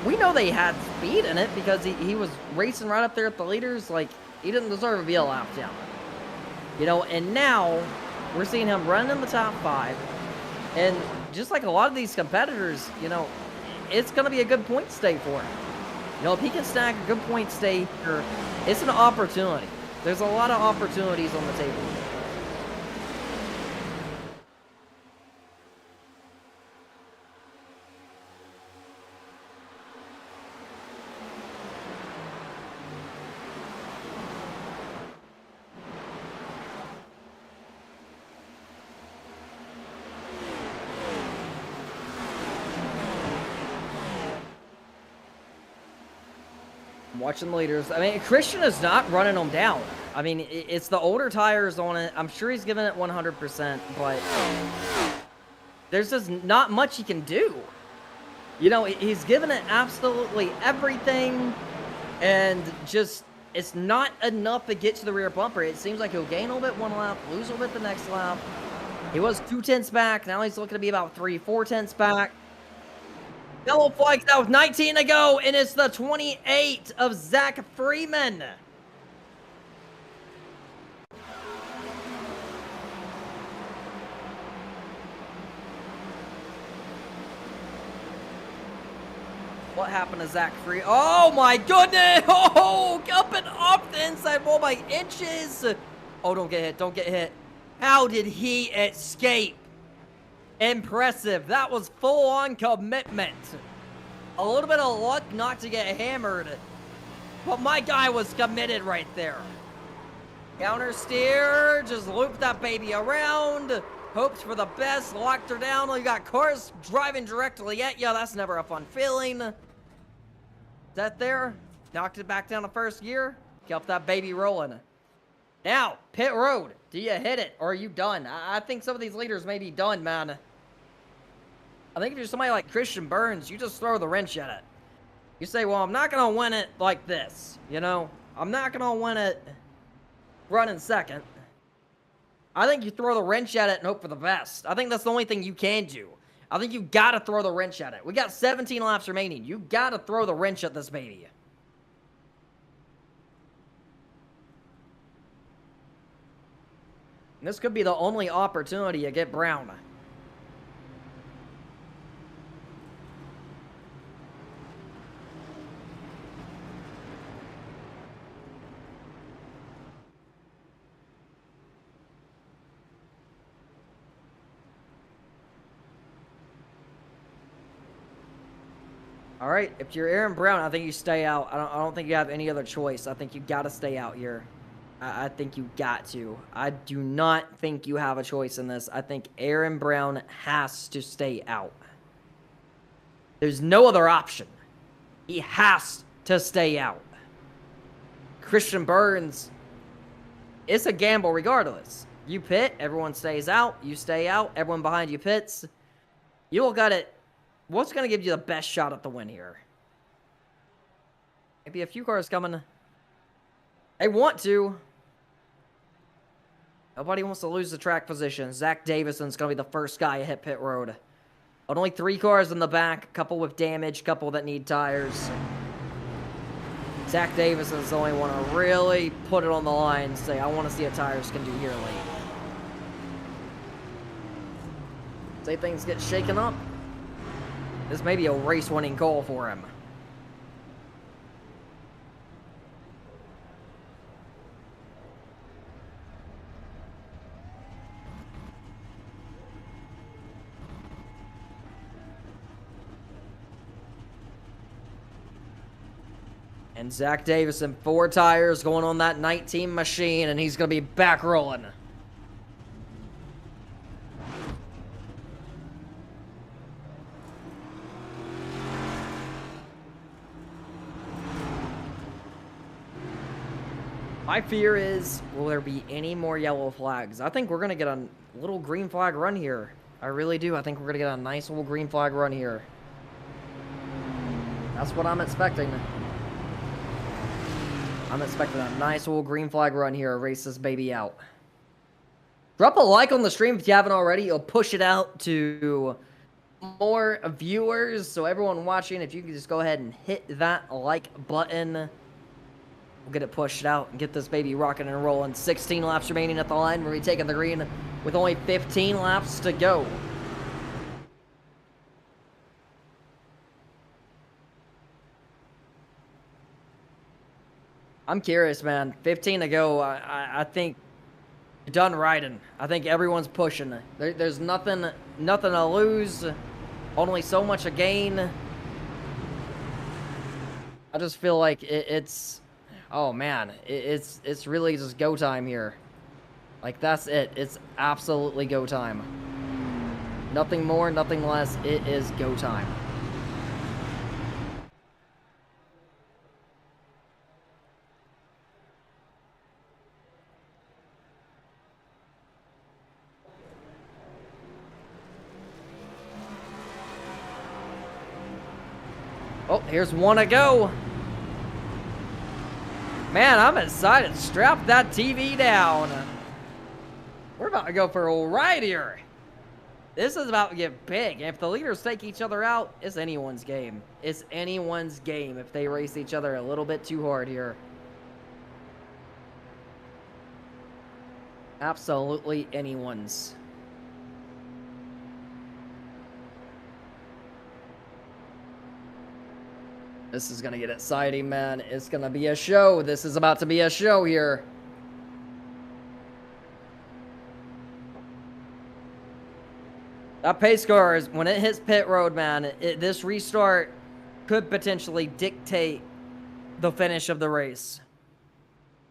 We know they had speed in it because he was racing right up there at the leaders. Like, he didn't deserve to be a lap down. You know, and now we're seeing him run in the top 5. And just like a lot of these competitors, you know, it's going to be a good point stay for him. You know, if he can stack a good point stay here, it's an opportunity. There's a lot of opportunities on the table. Watching the leaders. I mean, Christian is not running them down. I mean, it's the older tires on it. I'm sure he's giving it 100%, but there's just not much he can do. You know, he's giving it absolutely everything, and just, it's not enough to get to the rear bumper. It seems like he'll gain a little bit one lap, lose a little bit the next lap. He was 2/10 back. Now he's looking to be about 3/4 back. Yellow flags out with 19 to go, and it's the 28 of Zach Freeman. What happened to Zach Freeman? Oh my goodness! Oh, up and off the inside wall by inches. Oh, don't get hit, don't get hit. How did he escape? Impressive. That was full-on commitment. A little bit of luck not to get hammered, but my guy was committed right there. Counter steer, just looped that baby around, hoped for the best, locked her down. You got cars driving directly at you. That's never a fun feeling. That there, knocked it back down to first gear, kept that baby rolling. Now, pit road. Do you hit it, or are you done? I think some of these leaders may be done, man. I think if you're somebody like Christian Burns, you just throw the wrench at it. You say, well, I'm not going to win it like this, you know? I'm not going to win it running second. I think you throw the wrench at it and hope for the best. I think that's the only thing you can do. I think you got to throw the wrench at it. We got 17 laps remaining. You got to throw the wrench at this baby. And this could be the only opportunity you get Brown. All right, if you're Aaron Brown, I think you stay out. I don't think you have any other choice. I think you got to stay out here. I think you got to. I do not think you have a choice in this. I think Aaron Brown has to stay out. There's no other option. He has to stay out. Christian Burns, it's a gamble regardless. You pit, everyone stays out. You stay out, everyone behind you pits. You all got it. What's going to give you the best shot at the win here? Maybe a few cars coming. They want to. Nobody wants to lose the track position. Zach Davison's going to be the first guy to hit pit road. But only 3 cars in the back. A couple with damage. A couple that need tires. Zach Davison's the only one to really put it on the line and say, I want to see what tires can do here late. Say things get shaken up. This may be a race-winning goal for him. And Zach Davison, 4 tires going on that 19 machine, and he's going to be back rolling. My fear is, will there be any more yellow flags? I think we're going to get a little green flag run here. I really do. I think we're going to get a nice little green flag run here. That's what I'm expecting. I'm expecting a nice little green flag run here. Race this baby out. Drop a like on the stream if you haven't already. It'll push it out to more viewers. So everyone watching, if you can just go ahead and hit that like button, we'll get it pushed out and get this baby rocking and rolling. 16 laps remaining at the line. We'll be taking the green with only 15 laps to go. I'm curious, man. 15 to go. I think you're done riding. I think everyone's pushing. There's nothing to lose. Only so much to gain. I just feel like it's. Oh man, it's really just go time here. Like that's it. It's absolutely go time. Nothing more, nothing less. It is go time. Oh, here's one to go. Man, I'm excited. Strap that TV down. We're about to go for a ride here. This is about to get big. If the leaders take each other out, it's anyone's game. It's anyone's game if they race each other a little bit too hard here. Absolutely anyone's. This is going to get exciting, man. It's going to be a show. This is about to be a show here. That pace car, is, when it hits pit road, man, this restart could potentially dictate the finish of the race.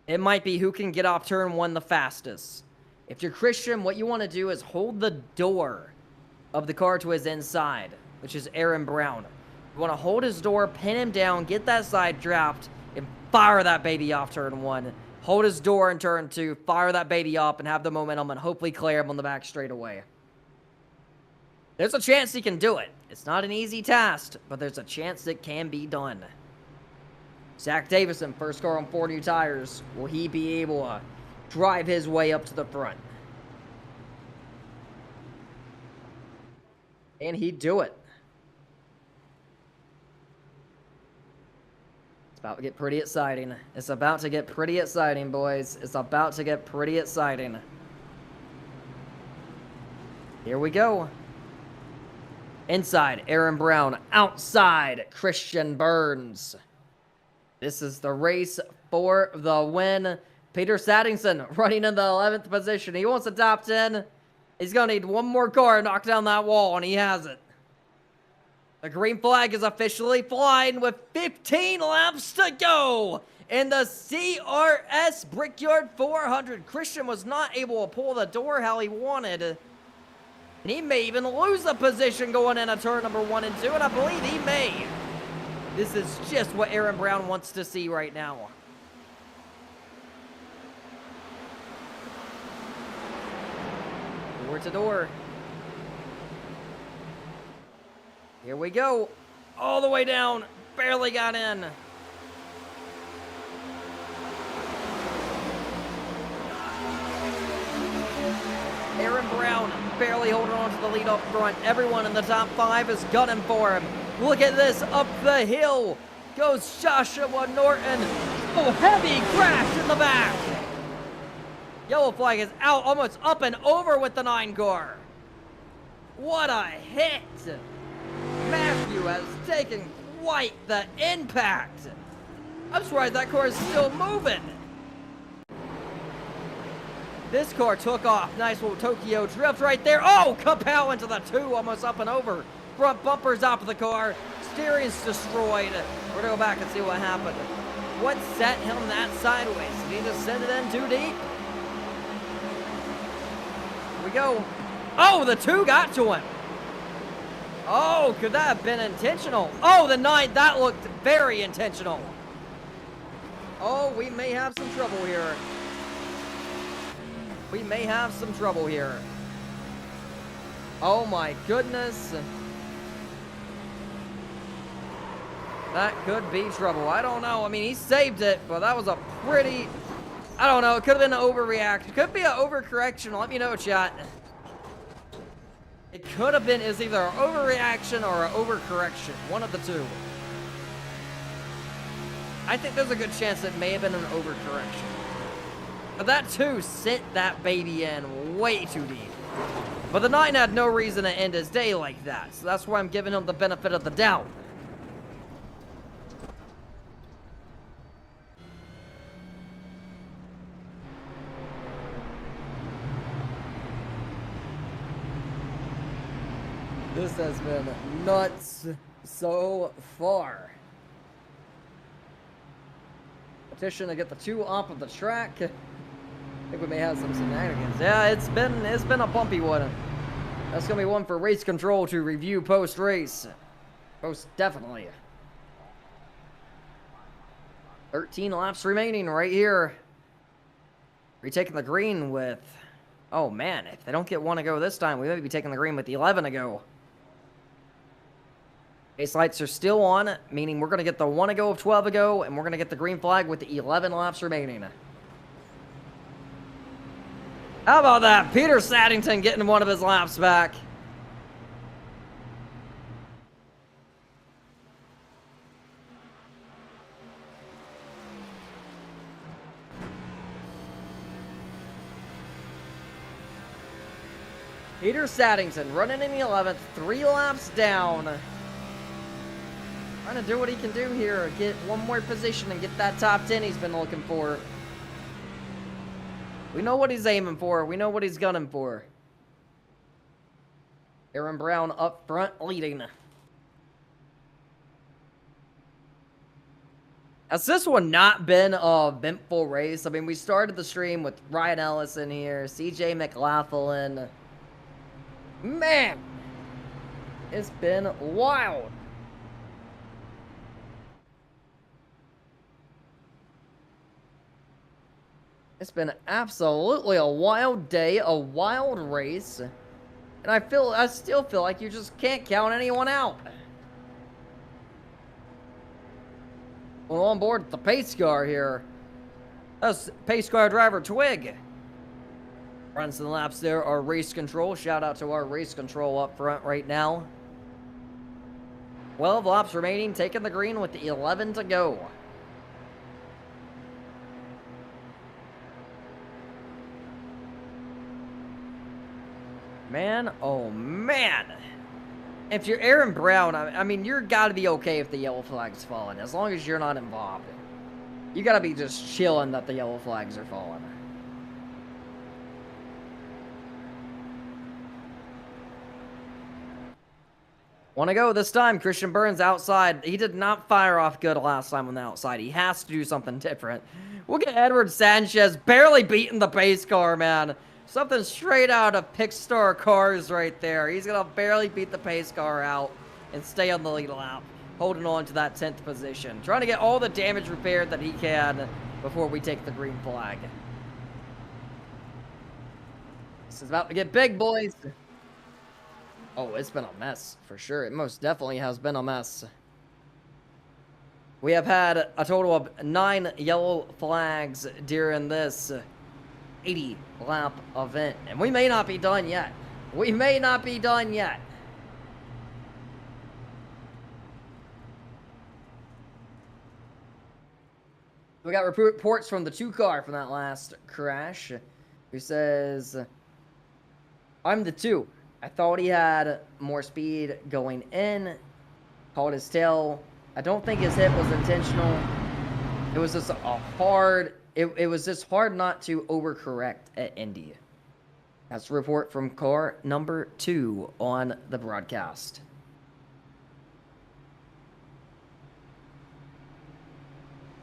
It might be who can get off turn 1 the fastest. If you're Christian, what you want to do is hold the door of the car to his inside, which is Aaron Brown. You want to hold his door, pin him down, get that side dropped, and fire that baby off turn 1. Hold his door in turn 2, fire that baby up, and have the momentum, and hopefully clear him on the back straightaway. There's a chance he can do it. It's not an easy task, but there's a chance it can be done. Zach Davison, first car on 4 new tires. Will he be able to drive his way up to the front? Can he do it? About to get pretty exciting. It's about to get pretty exciting, boys. It's about to get pretty exciting. Here we go. Inside, Aaron Brown. Outside, Christian Burns. This is the race for the win. Peter Saddington running in the 11th position. He wants a top 10. He's going to need one more car to knock down that wall, and he has it. The green flag is officially flying with 15 laps to go in the CRS Brickyard 400. Christian was not able to pull the door how he wanted. And he may even lose a position going into turn number 1 and 2, and I believe he may. This is just what Aaron Brown wants to see right now. Door to door. Here we go. All the way down. Barely got in. Aaron Brown barely holding on to the lead up front. Everyone in the top 5 is gunning for him. Look at this. Up the hill goes Joshua Norton. Oh, heavy crash in the back. Yellow flag is out. Almost up and over with the 9 car. What a hit. Matthew has taken quite the impact. I'm surprised that car is still moving. This car took off. Nice little Tokyo drift right there. Oh, kapow into the 2, almost up and over. Front bumper's out of the car. Steering's destroyed. We're gonna go back and see what happened. What set him that sideways? Did he just send it in too deep? Here we go. Oh, the 2 got to him. Oh, could that have been intentional? Oh, the 9, that looked very intentional. Oh, we may have some trouble here. We may have some trouble here. Oh my goodness. That could be trouble. I don't know. I mean, he saved it, but that was a pretty... I don't know. It could have been an overreaction. Could be an overcorrection. Let me know, chat. It could have been is either an overreaction or an overcorrection. One of the two. I think there's a good chance it may have been an overcorrection. But that 2 sent that baby in way too deep. But the 9 had no reason to end his day like that. So that's why I'm giving him the benefit of the doubt. This has been nuts so far. Petition to get the 2 off of the track. I think we may have some shenanigans. Yeah, it's been a bumpy one. That's gonna be one for race control to review post-race. Most definitely. 13 laps remaining right here. Retaking the green with... Oh man, if they don't get 1 to go this time, we may be taking the green with 11 to go. Base lights are still on, meaning we're going to get the 1 to go of 12 to go, and we're going to get the green flag with the 11 laps remaining. How about that? Peter Saddington getting one of his laps back. Peter Saddington running in the 11th, 3 laps down. Trying to do what he can do here, get 1 more position and get that top 10 he's been looking for. We know what he's aiming for. We know what he's gunning for. Aaron Brown up front leading. Has this one not been a eventful race? I mean, we started the stream with Ryan Ellison here, CJ McLaughlin. Man, it's been wild. It's been absolutely a wild day, a wild race. And I still feel like you just can't count anyone out. Well, on board the pace car here. That's pace car driver Twig. Runs some laps there, our race control. Shout out to our race control up front right now. 12 laps remaining, taking the green with the 11 to go. Man, oh man. If you're Aaron Brown, I mean, you're got to be okay if the yellow flag's falling, as long as you're not involved. You got to be just chilling that the yellow flags are falling. Want to go this time. Christian Burns outside. He did not fire off good last time on the outside. He has to do something different. We'll get Edward Sanchez barely beating the pace car, man. Something straight out of Pixar Cars right there. He's going to barely beat the pace car out and stay on the lead lap, holding on to that 10th position. Trying to get all the damage repaired that he can before we take the green flag. This is about to get big, boys. Oh, it's been a mess, for sure. It most definitely has been a mess. We have had a total of 9 yellow flags during this 80-lap event. And we may not be done yet. We may not be done yet. We got reports from the 2 car from that last crash, who says, I'm the 2. I thought he had more speed going in. Caught his tail. I don't think his hit was intentional. It was just a hard... It was just hard not to overcorrect at Indy. That's a report from car number 2 on the broadcast.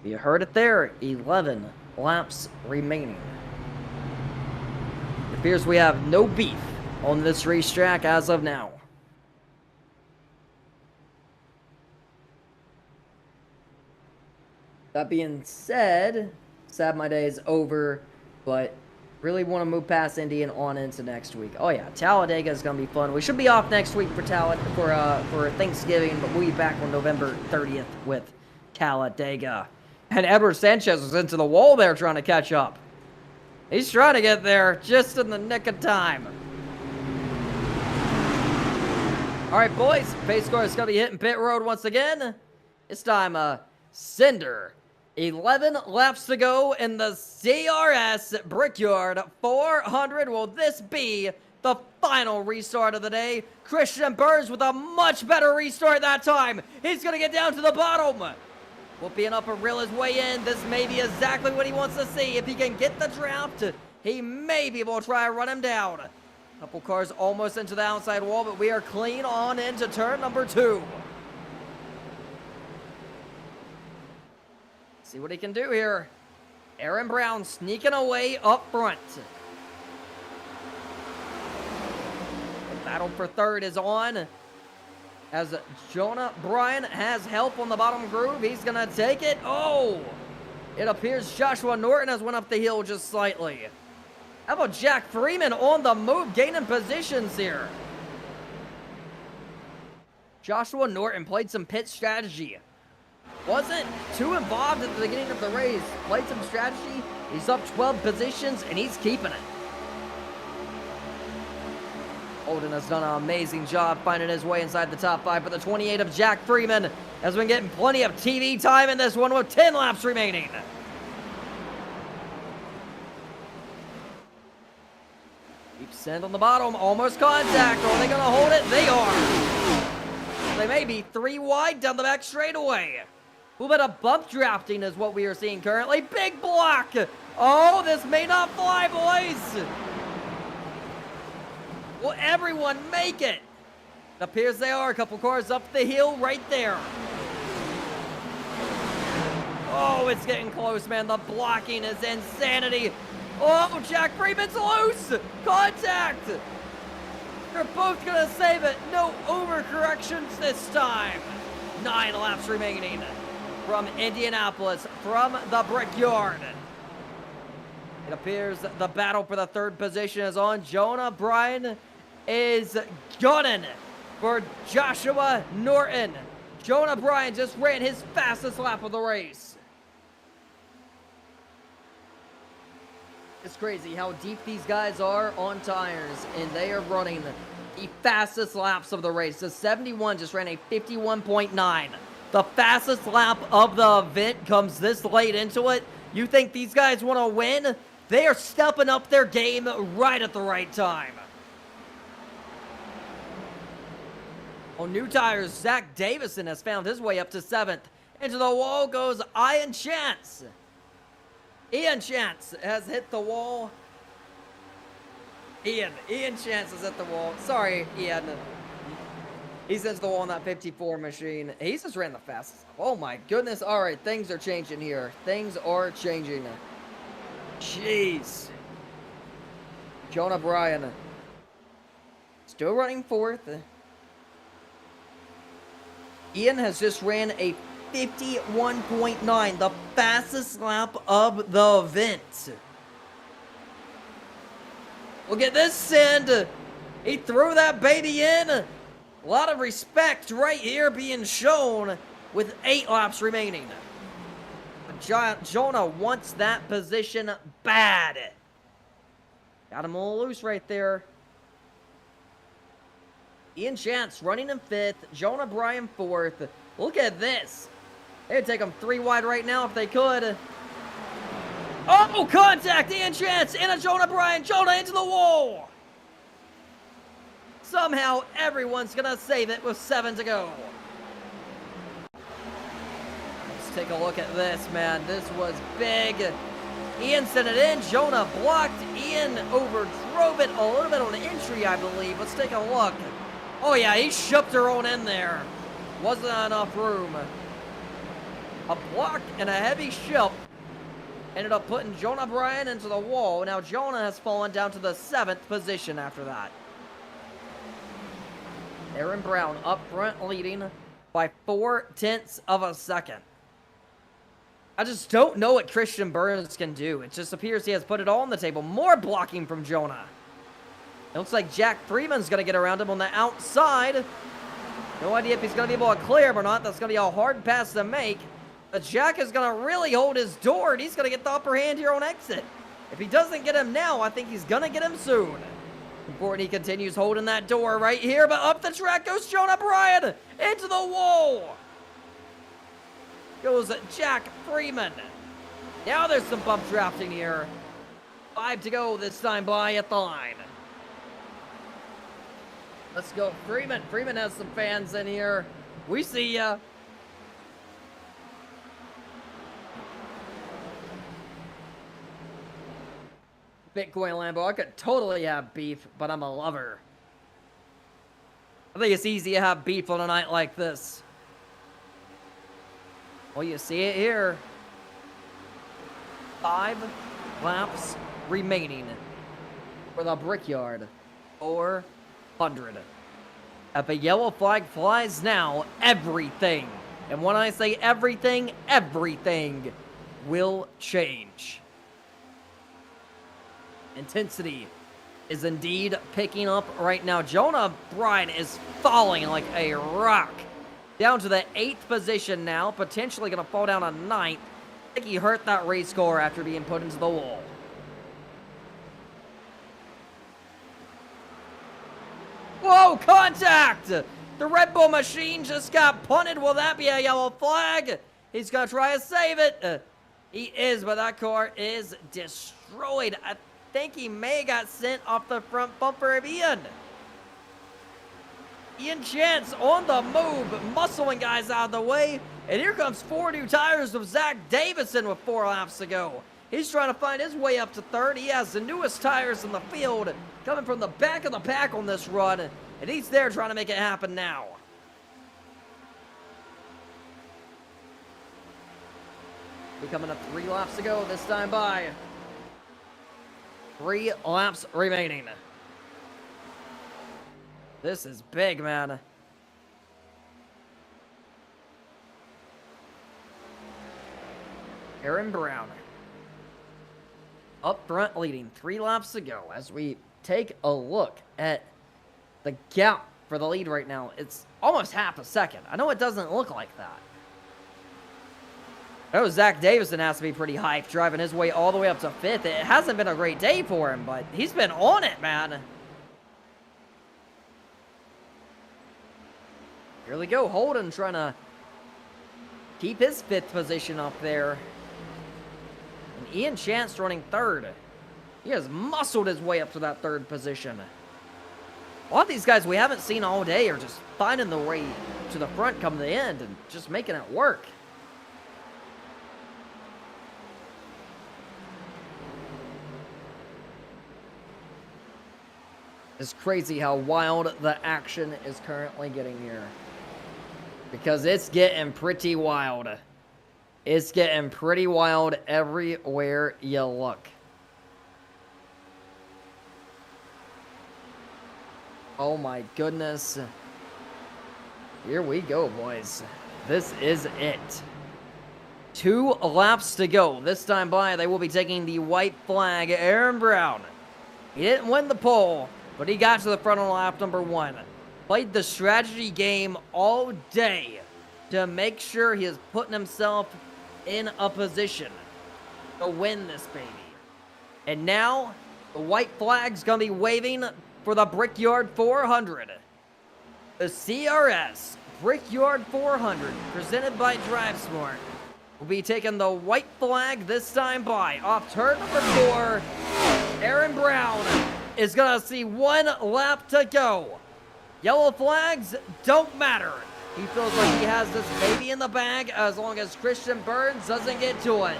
You heard it there, 11 laps remaining. It appears we have no beef on this racetrack as of now. That being said, sad my day is over, but really want to move past Indy and on into next week. Oh yeah, Talladega is going to be fun. We should be off next week for for Thanksgiving, but we'll be back on November 30th with Talladega. And Edward Sanchez was into the wall there trying to catch up. He's trying to get there just in the nick of time. All right, boys. Pace car is going to be hitting pit road once again. This time, Cinder. 11 laps to go in the CRS Brickyard 400. Will this be the final restart of the day? Christian Burns with a much better restart that time. He's going to get down to the bottom. Whoopi up and reel his way in. This may be exactly what he wants to see. If he can get the draft, he may be able to try and run him down. Couple cars almost into the outside wall, but we are clean on into turn number 2. See what he can do here. Aaron Brown sneaking away up front. The battle for third is on. As Jonah Bryan has help on the bottom groove. He's going to take it. Oh! It appears Joshua Norton has went up the hill just slightly. How about Jack Freeman on the move, gaining positions here? Joshua Norton played some pit strategy. Wasn't too involved at the beginning of the race. Played some strategy. He's up 12 positions, and he's keeping it. Holden has done an amazing job finding his way inside the top 5 for the 28 of Jack Freeman. Has been getting plenty of TV time in this one with 10 laps remaining. Deep send on the bottom. Almost contact. Are they going to hold it? They are. They may be 3 wide down the back straightaway. A little bit of bump drafting is what we are seeing currently. Big block. Oh, this may not fly, boys. Will everyone make it? It appears they are. A couple cars up the hill right there. Oh, it's getting close, man. The blocking is insanity. Oh, Jack Freeman's loose. Contact. They're both going to save it. No overcorrections this time. 9 laps remaining from Indianapolis, from the Brickyard. It appears the battle for the third position is on. Jonah Bryan is gunning for Joshua Norton. Jonah Bryan just ran his fastest lap of the race. It's crazy how deep these guys are on tires, and they are running the fastest laps of the race. The 71 just ran a 51.9. The fastest lap of the event comes this late into it. You think these guys want to win? They are stepping up their game right at the right time. On new tires, Zach Davison has found his way up to 7th. Into the wall goes Ian Chance. Ian Chance has hit the wall. Ian Chance has hit the wall. Sorry, Ian. He's into the wall on that 54 machine. He just ran the fastest. Oh my goodness. All right, things are changing here. Things are changing. Jeez. Jonah Bryan still running 4th. Ian has just ran a 51.9, the fastest lap of the event. Look at this send. He threw that baby in. A lot of respect right here being shown with 8 laps remaining. But Jonah wants that position bad. Got him a little loose right there. Ian Chance running in 5th. Jonah Bryan 4th. Look at this. They'd take them 3 wide right now if they could. Oh, contact! Ian Chance and a Jonah Bryan. Jonah into the wall. Somehow everyone's going to save it with 7 to go. Let's take a look at this, man. This was big. Ian sent it in. Jonah blocked. Ian overdrove it a little bit on entry, I believe. Let's take a look. Oh, yeah, he shipped her on in there. Wasn't enough room. A block and a heavy ship ended up putting Jonah Bryan into the wall. Now Jonah has fallen down to the 7th position after that. Aaron Brown up front leading by 0.4 of a second. I just don't know what Christian Burns can do. It just appears he has put it all on the table. More blocking from Jonah. It looks like Jack Freeman's going to get around him on the outside. No idea if he's going to be able to clear him or not. That's going to be a hard pass to make. But Jack is going to really hold his door, and he's going to get the upper hand here on exit. If he doesn't get him now, I think he's going to get him soon. Important he continues holding that door right here, but up the track goes Jonah Bryan into the wall. Goes Jack Freeman. Now there's some bump drafting here. 5 to go this time by at the line. Let's go Freeman. Freeman has some fans in here. We see ya. Bitcoin Lambo, I could totally have beef, but I'm a lover. I think it's easy to have beef on a night like this. Well, you see it here. 5 laps remaining for the Brickyard 400. If a yellow flag flies now, everything, and when I say everything, everything will change. Intensity is indeed picking up right now. Jonah Bryan is falling like a rock. Down to the 8th position now, potentially going to fall down to 9th. I think he hurt that race car after being put into the wall. Whoa, contact! The Red Bull machine just got punted. Will that be a yellow flag? He's going to try to save it. He is, but that car is destroyed. I think he may have got sent off the front bumper of Ian. Ian Chance on the move, muscling guys out of the way. And here comes 4 new tires of Zach Davison with 4 laps to go. He's trying to find his way up to 3rd. He has the newest tires in the field, coming from the back of the pack on this run. And he's there trying to make it happen now. We coming up 3 laps to go this time by. 3 laps remaining. This is big, man. Aaron Brown up front leading 3 laps to go. As we take a look at the gap for the lead right now, it's almost half a second. I know it doesn't look like that. I know Zach Davison has to be pretty hyped, driving his way all the way up to 5th. It hasn't been a great day for him, but he's been on it, man. Here we go, Holden trying to keep his 5th position up there. And Ian Chance running 3rd. He has muscled his way up to that 3rd position. A lot of these guys we haven't seen all day are just finding the way to the front come the end and just making it work. It's crazy how wild the action is currently getting here. Because it's getting pretty wild. It's getting pretty wild everywhere you look. Oh my goodness. Here we go, boys. This is it. 2 laps to go. This time by, they will be taking the white flag. Aaron Brown. He didn't win the pole, but he got to the front on lap number 1. Played the strategy game all day to make sure he is putting himself in a position to win this baby. And now, the white flag's going to be waving for the Brickyard 400. The CRS Brickyard 400, presented by DriveSmart, will be taking the white flag this time by. Off turn number 4, Aaron Brown is going to see 1 lap to go. Yellow flags don't matter. He feels like he has this baby in the bag as long as Christian Burns doesn't get to it.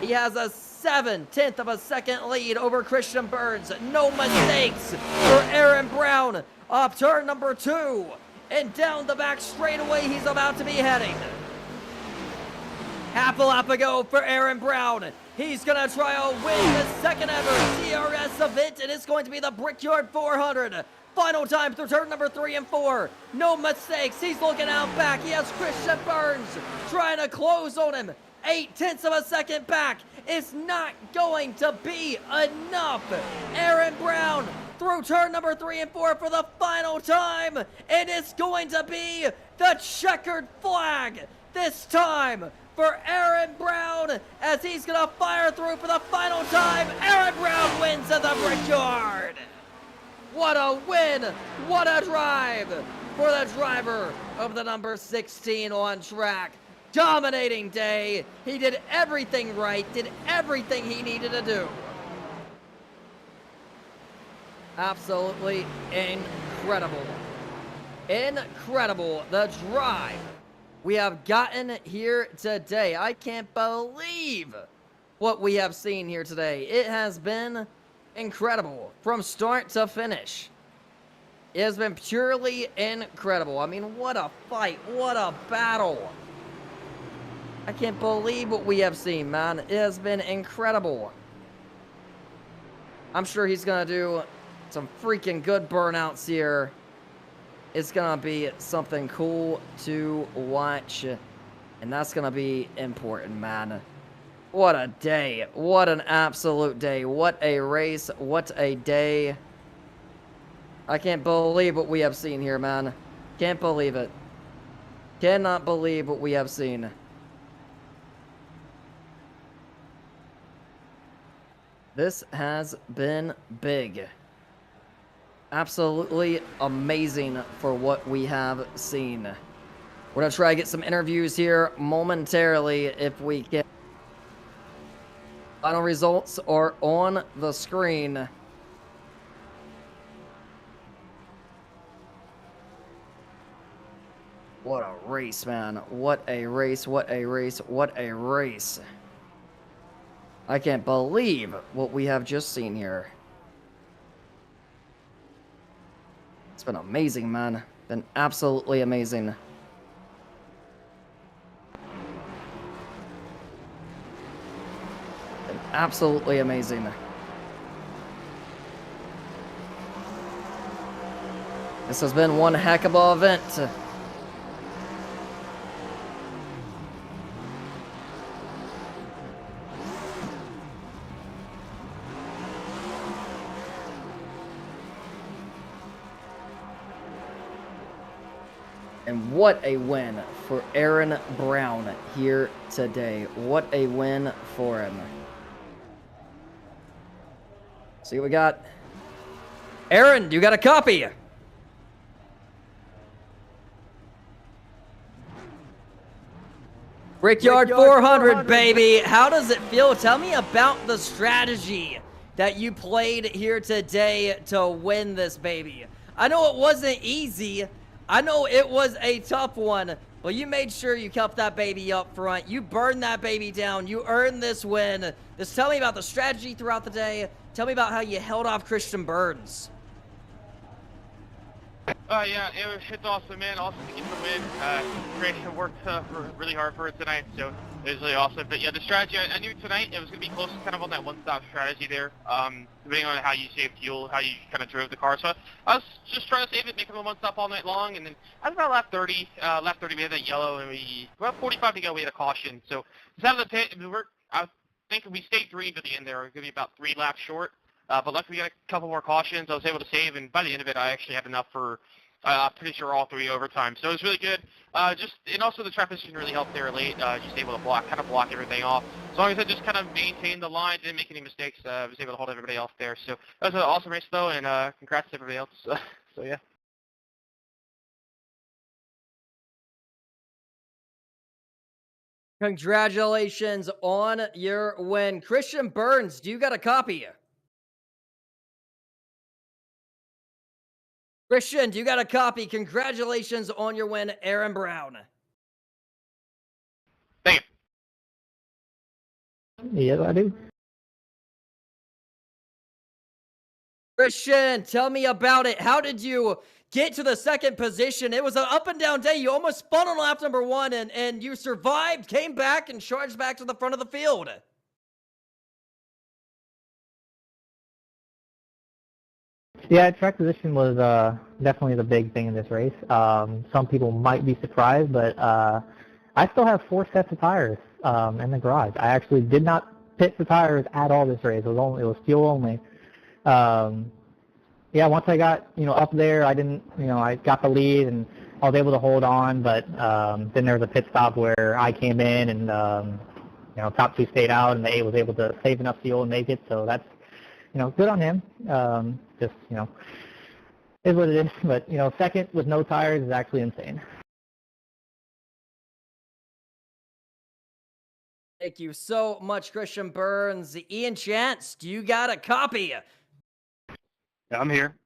He has a 7/10 of a second lead over Christian Burns. No mistakes for Aaron Brown. Off turn number 2. And down the back straightaway he's about to be heading. Half a lap ago for Aaron Brown. He's going to try to win the second ever CRS event, and it's going to be the Brickyard 400. Final time through turn number 3 and 4. No mistakes. He's looking out back. He has Christian Burns trying to close on him. 0.8 of a second back. It's not going to be enough. Aaron Brown through turn number 3 and 4 for the final time. And it's going to be the checkered flag this time for Aaron Brown as he's going to fire through for the final time. Aaron Brown wins at the Brickyard. What a win! What a drive for the driver of the number 16 on track. Dominating day. He did everything right, did everything he needed to do. Absolutely incredible. Incredible, the drive we have gotten here today. I can't believe what we have seen here today. It has been incredible from start to finish. It has been purely incredible. I mean, what a fight, what a battle. I can't believe what we have seen, man. It has been incredible. I'm sure he's gonna do some freaking good burnouts here. It's gonna be something cool to watch, and that's gonna be important, man. What a day. What an absolute day. What a race. What a day. I can't believe what we have seen here, man. Can't believe it. Cannot believe what we have seen. This has been big. Absolutely amazing for what we have seen. We're going to try to get some interviews here momentarily if we can. Final results are on the screen. What a race, man. What a race, what a race, what a race. I can't believe what we have just seen here. It's been amazing, man. Been absolutely amazing. Been absolutely amazing. This has been one heck of an event. And what a win for Aaron Brown here today. What a win for him. See what we got. Aaron, you got a copy. Brickyard 400, baby. How does it feel? Tell me about the strategy that you played here today to win this baby. I know it wasn't easy. I know it was a tough one, but you made sure you kept that baby up front. You burned that baby down. You earned this win. Just tell me about the strategy throughout the day. Tell me about how you held off Christian Burns. Yeah, it's awesome, man. Awesome to get the win. Grayson worked really hard for it tonight, so it was really awesome. But yeah, the strategy, I knew tonight it was going to be close kind of on that one-stop strategy there, depending on how you saved fuel, how you kind of drove the car. So I was just trying to save it, make it a one-stop all night long, and then I was about lap 30, we had that yellow, and about 45 to go, we had a caution. So instead of I think we stayed green to the end there. We're going to be about 3 laps short. But luckily we got a couple more cautions. I was able to save, and by the end of it, I actually had enough for, pretty sure all 3 overtime. So it was really good. And also the trap position really helped there late. Just able to block everything off. As long as I just kind of maintained the line, didn't make any mistakes, I was able to hold everybody else there. So that was an awesome race though, and congrats to everybody else. So yeah. Congratulations on your win. Christian Burns, do you got a copy? Christian, do you got a copy? Congratulations on your win, Aaron Brown. Thank you. Yes, I do. Christian, tell me about it. How did you get to the second position? It was an up and down day. You almost spun on lap number 1, and you survived, came back, and charged back to the front of the field. Yeah, track position was definitely the big thing in this race. Some people might be surprised, but I still have 4 sets of tires in the garage. I actually did not pit the tires at all this race. It was fuel only. Yeah, once I got up there, I didn't I got the lead and I was able to hold on, but then there was a pit stop where I came in and top 2 stayed out and they was able to save enough fuel and make it. So that's good on him. Just is what it is. But second with no tires is actually insane. Thank you so much, Christian Burns. Ian Chance, do you got a copy? Yeah, I'm here.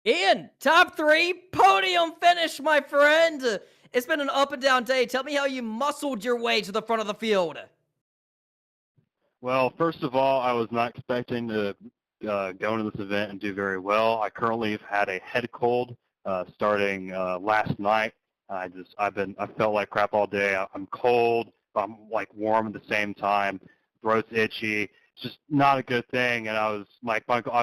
Ian, top 3, podium finish, my friend. It's been an up and down day. Tell me how you muscled your way to the front of the field. Well, first of all, I was not expecting to go into this event and do very well. I currently have had a head cold starting last night. I felt like crap all day. I'm cold. I'm like warm at the same time. Throat's itchy. It's just not a good thing. And I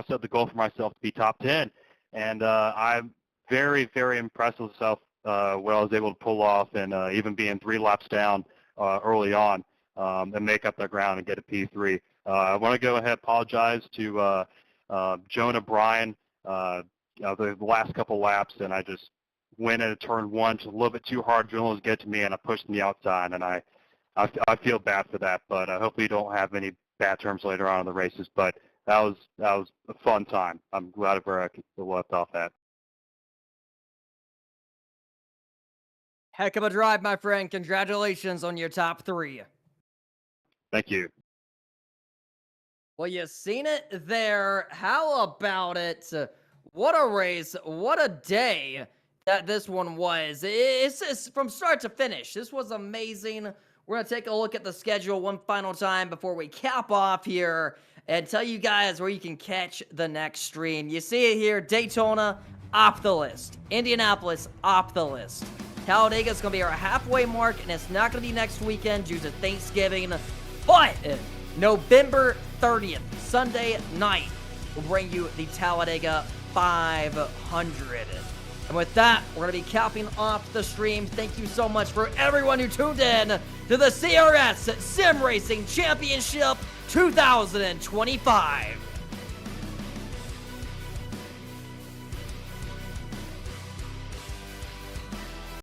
set the goal for myself to be top 10. And I'm very, very impressed with myself what I was able to pull off, and even being 3 laps down early on and make up the ground and get a P3. I want to go ahead and apologize to Jonah Bryan the last couple laps, and I just went into turn 1 just a little bit too hard. Adrenaline was getting to me, and I pushed on the outside, and I feel bad for that. But hopefully you don't have any bad terms later on in the races. But that was a fun time. I'm glad of where I left off at. Heck of a drive, my friend. Congratulations on your top 3. Thank you. Well, you seen it there. How about it? What a race. What a day that this one was. It's from start to finish. This was amazing. We're going to take a look at the schedule one final time before we cap off here and tell you guys where you can catch the next stream. You see it here. Daytona, off the list. Indianapolis, off the list. Talladega is going to be our halfway mark, and it's not going to be next weekend due to Thanksgiving. But November 30th, Sunday night, will bring you the Talladega 500. And with that, we're going to be capping off the stream. Thank you so much for everyone who tuned in to the CRS Sim Racing Championship 2025.